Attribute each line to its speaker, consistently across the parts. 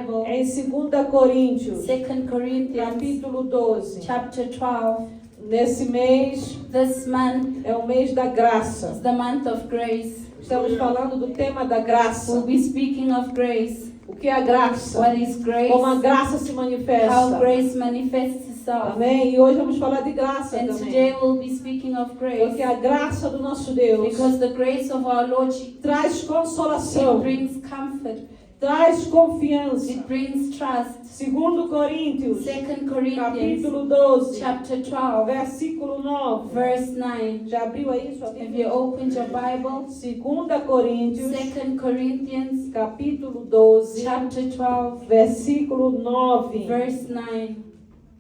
Speaker 1: Bible,
Speaker 2: em 2 Coríntios,
Speaker 1: 2 Corinthians
Speaker 2: capítulo 12.
Speaker 1: chapter 12.
Speaker 2: Nesse mês
Speaker 1: This month
Speaker 2: é o mês da graça.
Speaker 1: is the month of grace.
Speaker 2: Estamos falando do tema da
Speaker 1: We'll
Speaker 2: graça.
Speaker 1: be speaking of grace.
Speaker 2: O que é a graça?
Speaker 1: What is grace?
Speaker 2: Como a graça se
Speaker 1: How
Speaker 2: manifesta.
Speaker 1: grace manifests itself.
Speaker 2: Amém? E hoje vamos falar de graça
Speaker 1: And
Speaker 2: também.
Speaker 1: today we'll be speaking of grace.
Speaker 2: Porque a graça do nosso Deus
Speaker 1: Because the grace of our Lord,
Speaker 2: traz
Speaker 1: it
Speaker 2: consolação,
Speaker 1: brings comfort.
Speaker 2: traz confiança.
Speaker 1: It brings trust.
Speaker 2: 2 Coríntios,
Speaker 1: 2 Corinthians
Speaker 2: capítulo 12,
Speaker 1: chapter 12,
Speaker 2: versículo 9.
Speaker 1: verse 9.
Speaker 2: Já abriu aí sua
Speaker 1: Have
Speaker 2: Bíblia?
Speaker 1: you opened your Bible?
Speaker 2: 2 Coríntios,
Speaker 1: 2 Corinthians
Speaker 2: capítulo 12,
Speaker 1: chapter 12,
Speaker 2: versículo 9.
Speaker 1: verse 9.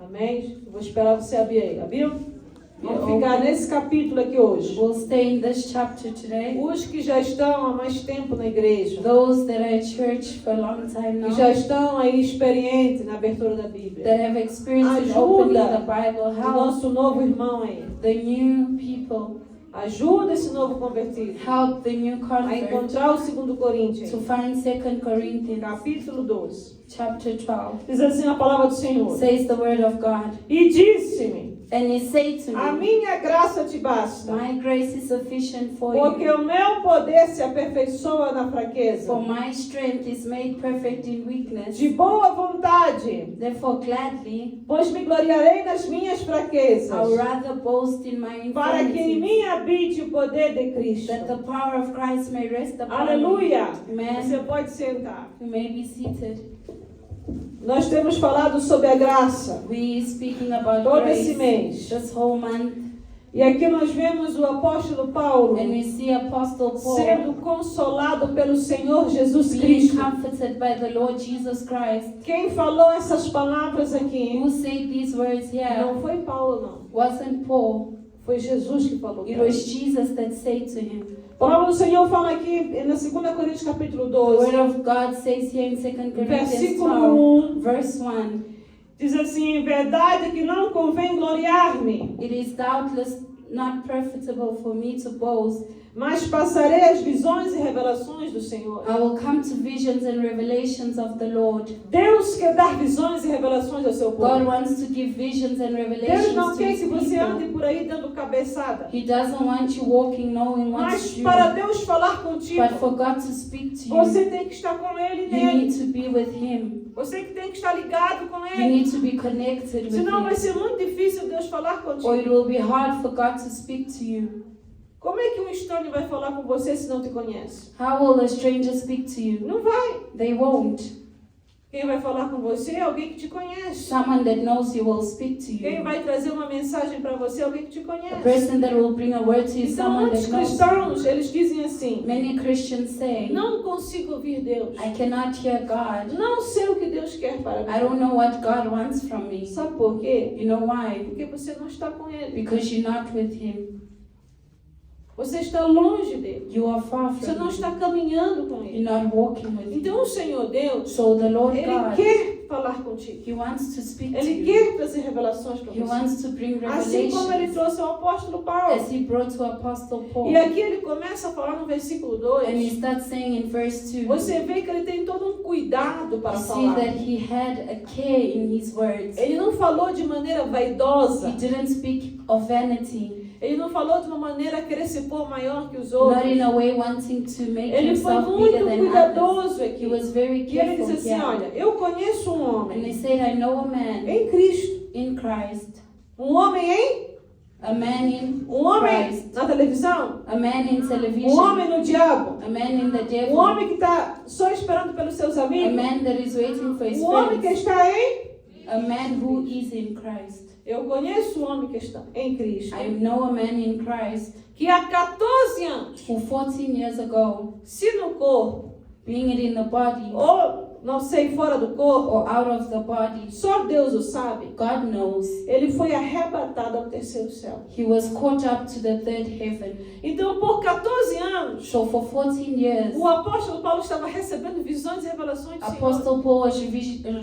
Speaker 2: Amém? Eu vou esperar você abrir aí. Abriu? Vamos
Speaker 1: Eu
Speaker 2: ficar
Speaker 1: ouvi.
Speaker 2: nesse capítulo aqui hoje.
Speaker 1: We'll stay in this chapter today.
Speaker 2: Os que já estão há mais tempo na igreja,
Speaker 1: Those that are at church for a long time
Speaker 2: que já
Speaker 1: now,
Speaker 2: estão aí experientes na abertura da Bíblia.
Speaker 1: that have experienced in
Speaker 2: Ajuda
Speaker 1: opening the Bible,
Speaker 2: O
Speaker 1: help
Speaker 2: nosso novo irmão aí.
Speaker 1: the new people,
Speaker 2: Ajuda esse novo convertido
Speaker 1: help the new
Speaker 2: a
Speaker 1: convert
Speaker 2: encontrar o 2 Coríntios,
Speaker 1: to find 2 Corinthians
Speaker 2: capítulo 12.
Speaker 1: chapter 12.
Speaker 2: Diz assim a palavra do Senhor.
Speaker 1: Says the word of God.
Speaker 2: E disse-me,
Speaker 1: And he said to
Speaker 2: a
Speaker 1: me,
Speaker 2: minha graça te basta,
Speaker 1: my grace is sufficient for
Speaker 2: porque
Speaker 1: you.
Speaker 2: o meu poder se aperfeiçoa na fraqueza.
Speaker 1: For my strength is made perfect in weakness.
Speaker 2: De boa vontade,
Speaker 1: Therefore gladly
Speaker 2: pois me gloriarei nas minhas fraquezas,
Speaker 1: I'll rather boast in my
Speaker 2: para que em
Speaker 1: infirmities,
Speaker 2: mim habite o poder de Cristo.
Speaker 1: that the power of Christ may rest upon me.
Speaker 2: Aleluia!
Speaker 1: Amen.
Speaker 2: Você pode sentar.
Speaker 1: You may be seated.
Speaker 2: Nós temos falado sobre a graça
Speaker 1: We speaking about
Speaker 2: todo esse
Speaker 1: grace
Speaker 2: mês.
Speaker 1: this whole month,
Speaker 2: E aqui nós vemos o apóstolo Paulo
Speaker 1: and we see Apostle Paul
Speaker 2: sendo consolado pelo Senhor Jesus
Speaker 1: being
Speaker 2: Cristo.
Speaker 1: comforted by the Lord Jesus Christ.
Speaker 2: Quem falou essas palavras aqui
Speaker 1: Who said these words here?
Speaker 2: não foi Paulo, não.
Speaker 1: Wasn't Paul.
Speaker 2: Foi Jesus que falou.
Speaker 1: It was Jesus that said to him.
Speaker 2: A palavra do Senhor fala aqui na 2 Coríntios capítulo
Speaker 1: The
Speaker 2: 12,
Speaker 1: word of God says here in 2 Corinthians
Speaker 2: versículo
Speaker 1: 12, verse 1.
Speaker 2: diz assim, verdade que não convém gloriar-me,
Speaker 1: It is doubtless not profitable for me to boast.
Speaker 2: mas passarei as visões e revelações do Senhor.
Speaker 1: I will come to visions and revelations of the Lord.
Speaker 2: Deus quer dar visões e revelações ao seu
Speaker 1: God
Speaker 2: povo.
Speaker 1: wants to give visions and
Speaker 2: Deus
Speaker 1: revelations
Speaker 2: não
Speaker 1: to
Speaker 2: quer
Speaker 1: his
Speaker 2: que você ande
Speaker 1: people.
Speaker 2: por aí dando cabeçada.
Speaker 1: He doesn't want you walking knowing what
Speaker 2: Mas
Speaker 1: to do.
Speaker 2: para Deus falar contigo,
Speaker 1: But for God to speak to you,
Speaker 2: você tem que estar com Ele e
Speaker 1: you
Speaker 2: nele.
Speaker 1: need to be with Him.
Speaker 2: Você que tem que estar ligado com
Speaker 1: You
Speaker 2: Ele.
Speaker 1: need to be connected with
Speaker 2: Senão vai
Speaker 1: Him.
Speaker 2: ser muito difícil Deus falar
Speaker 1: Or it
Speaker 2: contigo.
Speaker 1: will be hard for God to speak to you.
Speaker 2: Como é que um estranho vai falar com você se não te conhece?
Speaker 1: How will a stranger speak to you?
Speaker 2: Não vai.
Speaker 1: They won't.
Speaker 2: Quem vai falar com você é alguém que te conhece.
Speaker 1: Someone that knows you will speak to
Speaker 2: Quem
Speaker 1: you.
Speaker 2: vai trazer uma mensagem para você é alguém que te
Speaker 1: A
Speaker 2: conhece.
Speaker 1: person that will bring a word to you,
Speaker 2: Então
Speaker 1: someone
Speaker 2: muitos
Speaker 1: that knows
Speaker 2: cristãos, eles dizem assim,
Speaker 1: you. Many Christians say,
Speaker 2: não consigo ouvir Deus.
Speaker 1: I cannot hear God.
Speaker 2: Não sei o que Deus quer para
Speaker 1: I
Speaker 2: mim.
Speaker 1: don't know what God wants from me.
Speaker 2: Sabe por quê?
Speaker 1: You know why?
Speaker 2: Porque você não está com Ele.
Speaker 1: Because you're not with Him.
Speaker 2: Você está longe dele.
Speaker 1: You are far
Speaker 2: Você não
Speaker 1: from Him.
Speaker 2: está caminhando com Ele.
Speaker 1: You're not walking with Him.
Speaker 2: Então o Senhor Deus,
Speaker 1: So the Lord
Speaker 2: Ele
Speaker 1: God,
Speaker 2: quer falar contigo.
Speaker 1: He wants to speak to
Speaker 2: Ele
Speaker 1: you.
Speaker 2: quer trazer revelações para
Speaker 1: He
Speaker 2: você.
Speaker 1: wants to bring
Speaker 2: Assim como Ele
Speaker 1: revelations.
Speaker 2: trouxe ao apóstolo Paulo.
Speaker 1: As He brought to Apostle Paul.
Speaker 2: E aqui ele começa a falar no versículo
Speaker 1: And He
Speaker 2: 2.
Speaker 1: starts saying in verse 2,
Speaker 2: Você vê que ele tem todo um cuidado para
Speaker 1: you see
Speaker 2: falar.
Speaker 1: that He had a care in His words.
Speaker 2: Ele não falou de maneira vaidosa.
Speaker 1: He didn't speak of vanity,
Speaker 2: Ele não falou de uma maneira a querer se pôr maior que os
Speaker 1: not
Speaker 2: outros.
Speaker 1: in a way wanting to make
Speaker 2: Ele foi
Speaker 1: himself
Speaker 2: muito
Speaker 1: bigger than others.
Speaker 2: cuidadoso
Speaker 1: He
Speaker 2: aqui.
Speaker 1: was very
Speaker 2: E ele diz
Speaker 1: careful
Speaker 2: assim,
Speaker 1: here.
Speaker 2: olha, eu conheço um
Speaker 1: And
Speaker 2: homem
Speaker 1: he said, I know a man
Speaker 2: em Cristo.
Speaker 1: in Christ,
Speaker 2: Um homem em?
Speaker 1: a man in
Speaker 2: Um homem
Speaker 1: Christ,
Speaker 2: na televisão?
Speaker 1: a man in
Speaker 2: Um
Speaker 1: television,
Speaker 2: homem no diabo?
Speaker 1: a man in the
Speaker 2: Um
Speaker 1: devil,
Speaker 2: homem que está só esperando pelos seus
Speaker 1: a
Speaker 2: amigos?
Speaker 1: man that is waiting for his
Speaker 2: Um homem que
Speaker 1: friends,
Speaker 2: está em?
Speaker 1: a man who is in Christ.
Speaker 2: Eu conheço um homem que está em Cristo.
Speaker 1: I know a man in Christ
Speaker 2: Que há 14 anos,
Speaker 1: who 14 years ago,
Speaker 2: se no corpo,
Speaker 1: being it in the body
Speaker 2: ou não sei, fora do corpo,
Speaker 1: or out of the body,
Speaker 2: só Deus o sabe,
Speaker 1: God knows,
Speaker 2: ele foi arrebatado ao terceiro céu.
Speaker 1: he was caught up to the third heaven.
Speaker 2: Então, por 14 anos,
Speaker 1: So for 14 years,
Speaker 2: o apóstolo Paulo estava recebendo visões e revelações do Senhor.
Speaker 1: Apostle Paul was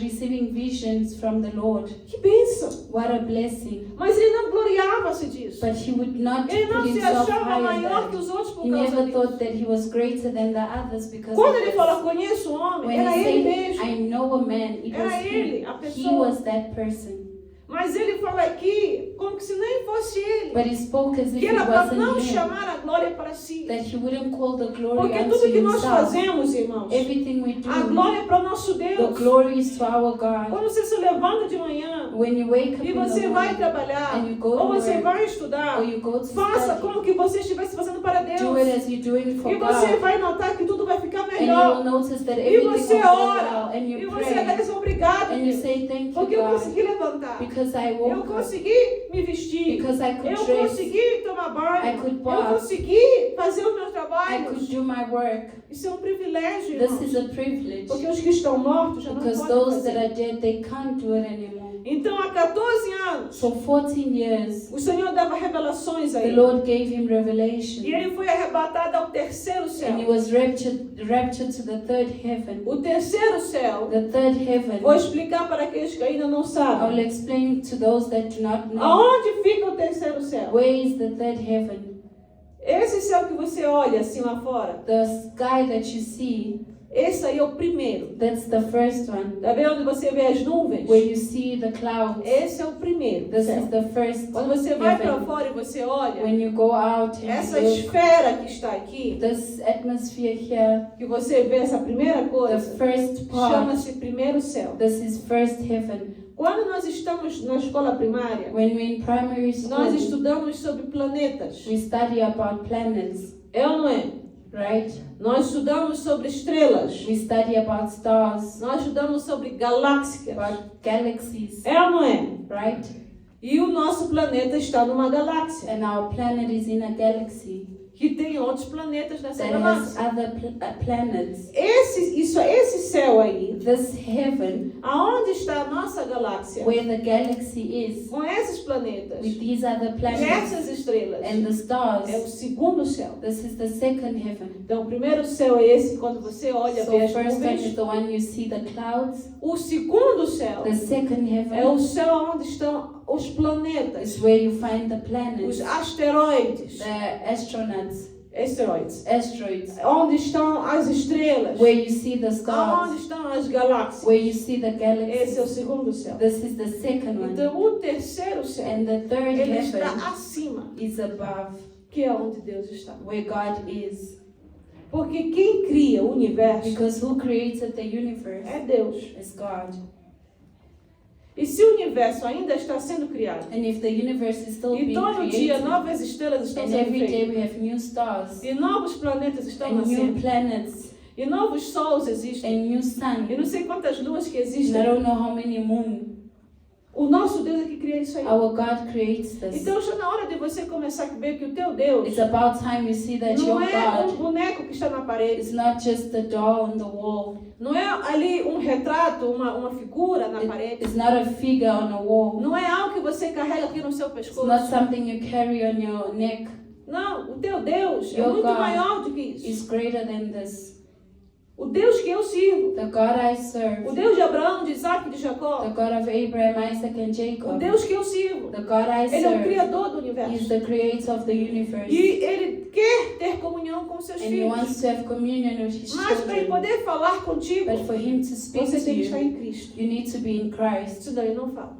Speaker 1: receiving visions from the Lord.
Speaker 2: Que bênção!
Speaker 1: What a blessing.
Speaker 2: Mas ele não gloriava-se disso.
Speaker 1: But he would not
Speaker 2: Ele não
Speaker 1: put
Speaker 2: se
Speaker 1: himself
Speaker 2: achava
Speaker 1: higher
Speaker 2: maior que
Speaker 1: than.
Speaker 2: os outros por
Speaker 1: He
Speaker 2: causa
Speaker 1: never
Speaker 2: disso.
Speaker 1: thought that he was greater than the others because
Speaker 2: Quando
Speaker 1: of
Speaker 2: ele
Speaker 1: this.
Speaker 2: fala, conheço o homem,
Speaker 1: When
Speaker 2: era
Speaker 1: he
Speaker 2: ele
Speaker 1: said,
Speaker 2: mesmo.
Speaker 1: I know a man. It was
Speaker 2: Era ele,
Speaker 1: him.
Speaker 2: a
Speaker 1: He
Speaker 2: pessoa.
Speaker 1: was that person.
Speaker 2: Mas ele fala aqui como que se nem fosse ele.
Speaker 1: But he spoke as if
Speaker 2: Que
Speaker 1: it
Speaker 2: era para
Speaker 1: wasn't
Speaker 2: não
Speaker 1: him.
Speaker 2: chamar a glória para si.
Speaker 1: That he wouldn't call the glory
Speaker 2: Porque
Speaker 1: unto
Speaker 2: tudo que nós
Speaker 1: himself.
Speaker 2: fazemos, irmãos,
Speaker 1: Everything we
Speaker 2: a
Speaker 1: do,
Speaker 2: glória é para o nosso
Speaker 1: the
Speaker 2: Deus.
Speaker 1: glory is to our God.
Speaker 2: Quando você se levanta de manhã
Speaker 1: When you wake up
Speaker 2: e
Speaker 1: in the
Speaker 2: você vai
Speaker 1: morning
Speaker 2: trabalhar,
Speaker 1: and you go
Speaker 2: ou
Speaker 1: to
Speaker 2: você
Speaker 1: work,
Speaker 2: vai estudar,
Speaker 1: or you go to
Speaker 2: faça
Speaker 1: study,
Speaker 2: como que você estivesse fazendo para
Speaker 1: do
Speaker 2: Deus.
Speaker 1: it as you're doing for
Speaker 2: E você
Speaker 1: God.
Speaker 2: vai notar que tudo vai ficar
Speaker 1: And you
Speaker 2: melhor.
Speaker 1: will notice that
Speaker 2: E
Speaker 1: everything
Speaker 2: você
Speaker 1: will go
Speaker 2: ora.
Speaker 1: well. And
Speaker 2: E
Speaker 1: you
Speaker 2: você
Speaker 1: pray.
Speaker 2: agradece, obrigado,
Speaker 1: And you
Speaker 2: Deus,
Speaker 1: say, thank you,
Speaker 2: porque eu
Speaker 1: God,
Speaker 2: consegui levantar.
Speaker 1: because I
Speaker 2: Eu
Speaker 1: woke up,
Speaker 2: consegui me vestir.
Speaker 1: because I could
Speaker 2: Eu
Speaker 1: dress,
Speaker 2: consegui tomar
Speaker 1: I
Speaker 2: banho.
Speaker 1: could
Speaker 2: Eu
Speaker 1: bath,
Speaker 2: consegui fazer o meu
Speaker 1: I
Speaker 2: trabalho.
Speaker 1: could do my work.
Speaker 2: Isso é um privilégio,
Speaker 1: This
Speaker 2: irmãos.
Speaker 1: is a privilege.
Speaker 2: Porque os que estão mortos já não
Speaker 1: Because
Speaker 2: podem
Speaker 1: those that
Speaker 2: fazer.
Speaker 1: are dead, they can't do it anymore.
Speaker 2: Então, há 14 anos,
Speaker 1: So 14 years,
Speaker 2: o Senhor dava revelações a
Speaker 1: the
Speaker 2: ele.
Speaker 1: Lord gave him
Speaker 2: E
Speaker 1: revelation.
Speaker 2: ele foi arrebatado ao terceiro
Speaker 1: And he
Speaker 2: céu.
Speaker 1: was raptured to the third heaven.
Speaker 2: O terceiro céu,
Speaker 1: The third heaven,
Speaker 2: vou explicar para aqueles que ainda não
Speaker 1: I
Speaker 2: sabem.
Speaker 1: will explain to those that do not know.
Speaker 2: Aonde fica o terceiro céu?
Speaker 1: Where is the third heaven?
Speaker 2: Esse céu que você olha assim lá fora,
Speaker 1: The sky that you see,
Speaker 2: esse aí é o primeiro.
Speaker 1: that's the first one.
Speaker 2: Tá vendo onde você vê as nuvens?
Speaker 1: Where you see the clouds,
Speaker 2: Esse é o primeiro
Speaker 1: this
Speaker 2: céu.
Speaker 1: is the first
Speaker 2: Quando você vai para
Speaker 1: heaven.
Speaker 2: fora e você olha,
Speaker 1: When you go out and
Speaker 2: essa
Speaker 1: look,
Speaker 2: esfera que está aqui,
Speaker 1: this atmosphere here,
Speaker 2: que você vê essa primeira
Speaker 1: the
Speaker 2: coisa,
Speaker 1: first part,
Speaker 2: chama-se primeiro céu.
Speaker 1: this is first heaven.
Speaker 2: Quando nós estamos na escola primária,
Speaker 1: When we're in primary
Speaker 2: nós
Speaker 1: school,
Speaker 2: estudamos sobre planetas.
Speaker 1: we study about planets,
Speaker 2: É ou não é?
Speaker 1: right?
Speaker 2: Nós estudamos sobre estrelas.
Speaker 1: We study about stars,
Speaker 2: Nós estudamos sobre galáxias.
Speaker 1: about galaxies,
Speaker 2: É ou não é?
Speaker 1: right?
Speaker 2: E o nosso planeta está numa galáxia,
Speaker 1: And our planet is in a galaxy
Speaker 2: que tem outros planetas nessa
Speaker 1: that has
Speaker 2: galáxia.
Speaker 1: other planets.
Speaker 2: Esse céu aí,
Speaker 1: This heaven,
Speaker 2: aonde está a nossa galáxia,
Speaker 1: where the galaxy is,
Speaker 2: com esses planetas,
Speaker 1: with these other
Speaker 2: e
Speaker 1: planets
Speaker 2: essas estrelas,
Speaker 1: and the
Speaker 2: é o
Speaker 1: stars,
Speaker 2: segundo céu.
Speaker 1: this is the second heaven.
Speaker 2: Então, o primeiro céu é esse, quando você olha,
Speaker 1: So
Speaker 2: vê as
Speaker 1: first one is
Speaker 2: nuvens.
Speaker 1: the one you see the clouds.
Speaker 2: O segundo céu
Speaker 1: The second
Speaker 2: é
Speaker 1: heaven
Speaker 2: o céu onde estão os planetas,
Speaker 1: is where you find the
Speaker 2: os
Speaker 1: planets,
Speaker 2: asteroides,
Speaker 1: the astronauts, asteroids,
Speaker 2: onde estão as estrelas,
Speaker 1: where you see the
Speaker 2: onde
Speaker 1: stars,
Speaker 2: estão as galáxias.
Speaker 1: where you see the
Speaker 2: Esse é o
Speaker 1: galaxies.
Speaker 2: segundo céu.
Speaker 1: This is the second one.
Speaker 2: Então, o terceiro céu,
Speaker 1: And the third
Speaker 2: ele está
Speaker 1: heaven
Speaker 2: acima,
Speaker 1: is above,
Speaker 2: que é onde Deus está.
Speaker 1: where God is.
Speaker 2: Porque quem cria o universo
Speaker 1: Because who created the universe
Speaker 2: é Deus.
Speaker 1: is God.
Speaker 2: E se o universo ainda está sendo criado,
Speaker 1: And if the universe is still
Speaker 2: e
Speaker 1: being
Speaker 2: todo dia
Speaker 1: created,
Speaker 2: novas estrelas estão
Speaker 1: and
Speaker 2: sendo
Speaker 1: every day
Speaker 2: feitas,
Speaker 1: we have new stars,
Speaker 2: e novos planetas estão
Speaker 1: and new
Speaker 2: nascendo,
Speaker 1: planets,
Speaker 2: e novos sols existem,
Speaker 1: and new
Speaker 2: e
Speaker 1: sun,
Speaker 2: não sei quantas luas que
Speaker 1: and I
Speaker 2: existem,
Speaker 1: don't know how many moon.
Speaker 2: o nosso Deus é que cria isso aí.
Speaker 1: Our God creates this.
Speaker 2: Então já na hora de você começar a ver que o teu Deus
Speaker 1: It's about time you see that
Speaker 2: não
Speaker 1: your
Speaker 2: é um
Speaker 1: God
Speaker 2: boneco que está na parede,
Speaker 1: is not just the doll on the wall.
Speaker 2: não é ali um retrato, uma figura na parede,
Speaker 1: It's not a figure on a wall.
Speaker 2: não é algo que você carrega aqui no seu
Speaker 1: It's
Speaker 2: pescoço.
Speaker 1: not something you carry on your neck.
Speaker 2: Não, o teu Deus é
Speaker 1: Your
Speaker 2: muito
Speaker 1: God
Speaker 2: maior do que isso.
Speaker 1: It's greater than this.
Speaker 2: O Deus que eu sirvo,
Speaker 1: The God I serve,
Speaker 2: o Deus de Abraão, de Isaac e de Jacó,
Speaker 1: the God of Abraham, Isaac, and
Speaker 2: o
Speaker 1: Jacob,
Speaker 2: Deus que eu sirvo,
Speaker 1: the God I
Speaker 2: Ele é o
Speaker 1: serve,
Speaker 2: Criador do
Speaker 1: He is
Speaker 2: universo.
Speaker 1: the creator of the universe.
Speaker 2: E Ele quer ter comunhão com seus
Speaker 1: And He
Speaker 2: filhos.
Speaker 1: wants to have communion with His
Speaker 2: Mas para Ele
Speaker 1: children.
Speaker 2: poder falar contigo,
Speaker 1: But for Him to speak
Speaker 2: você
Speaker 1: to
Speaker 2: tem que estar
Speaker 1: you,
Speaker 2: em Cristo.
Speaker 1: you need to be in Christ.
Speaker 2: Senão Ele não fala.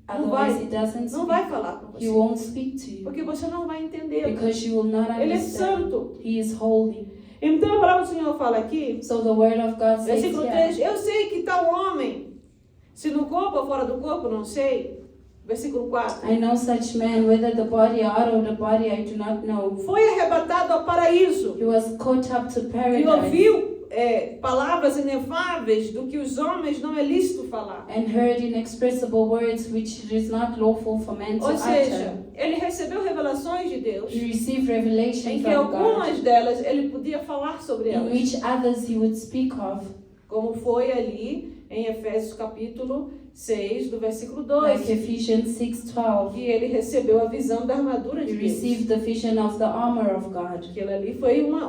Speaker 1: Otherwise, He doesn't
Speaker 2: Não vai
Speaker 1: speak.
Speaker 2: falar com
Speaker 1: He
Speaker 2: você.
Speaker 1: won't speak to you.
Speaker 2: Porque você não vai entender.
Speaker 1: Because you will not
Speaker 2: Ele é
Speaker 1: understand.
Speaker 2: santo.
Speaker 1: He is holy.
Speaker 2: Então a palavra do Senhor fala aqui,
Speaker 1: So the word of God says
Speaker 2: versículo
Speaker 1: here,
Speaker 2: 3, eu sei que tal homem, se no corpo ou fora do corpo, não sei. Versículo 4.
Speaker 1: I know such man, whether the body or out of the body, I do not know.
Speaker 2: Foi arrebatado ao paraíso
Speaker 1: He was caught up to
Speaker 2: e
Speaker 1: paradise
Speaker 2: ouviu palavras inefáveis do que os homens não é lícito falar.
Speaker 1: and heard inexpressible words which it is not lawful for man to
Speaker 2: Ou
Speaker 1: utter.
Speaker 2: seja, ele recebeu revelações de Deus,
Speaker 1: He received revelation
Speaker 2: em que
Speaker 1: from God,
Speaker 2: algumas delas ele podia falar sobre
Speaker 1: in
Speaker 2: elas.
Speaker 1: which others he would speak of,
Speaker 2: Como foi ali em Efésios capítulo 6, do versículo
Speaker 1: like
Speaker 2: 12,
Speaker 1: Ephesians 6:12.
Speaker 2: que ele recebeu a visão da armadura
Speaker 1: He
Speaker 2: de Deus.
Speaker 1: received the vision of the armor of God.
Speaker 2: Aquilo ali foi uma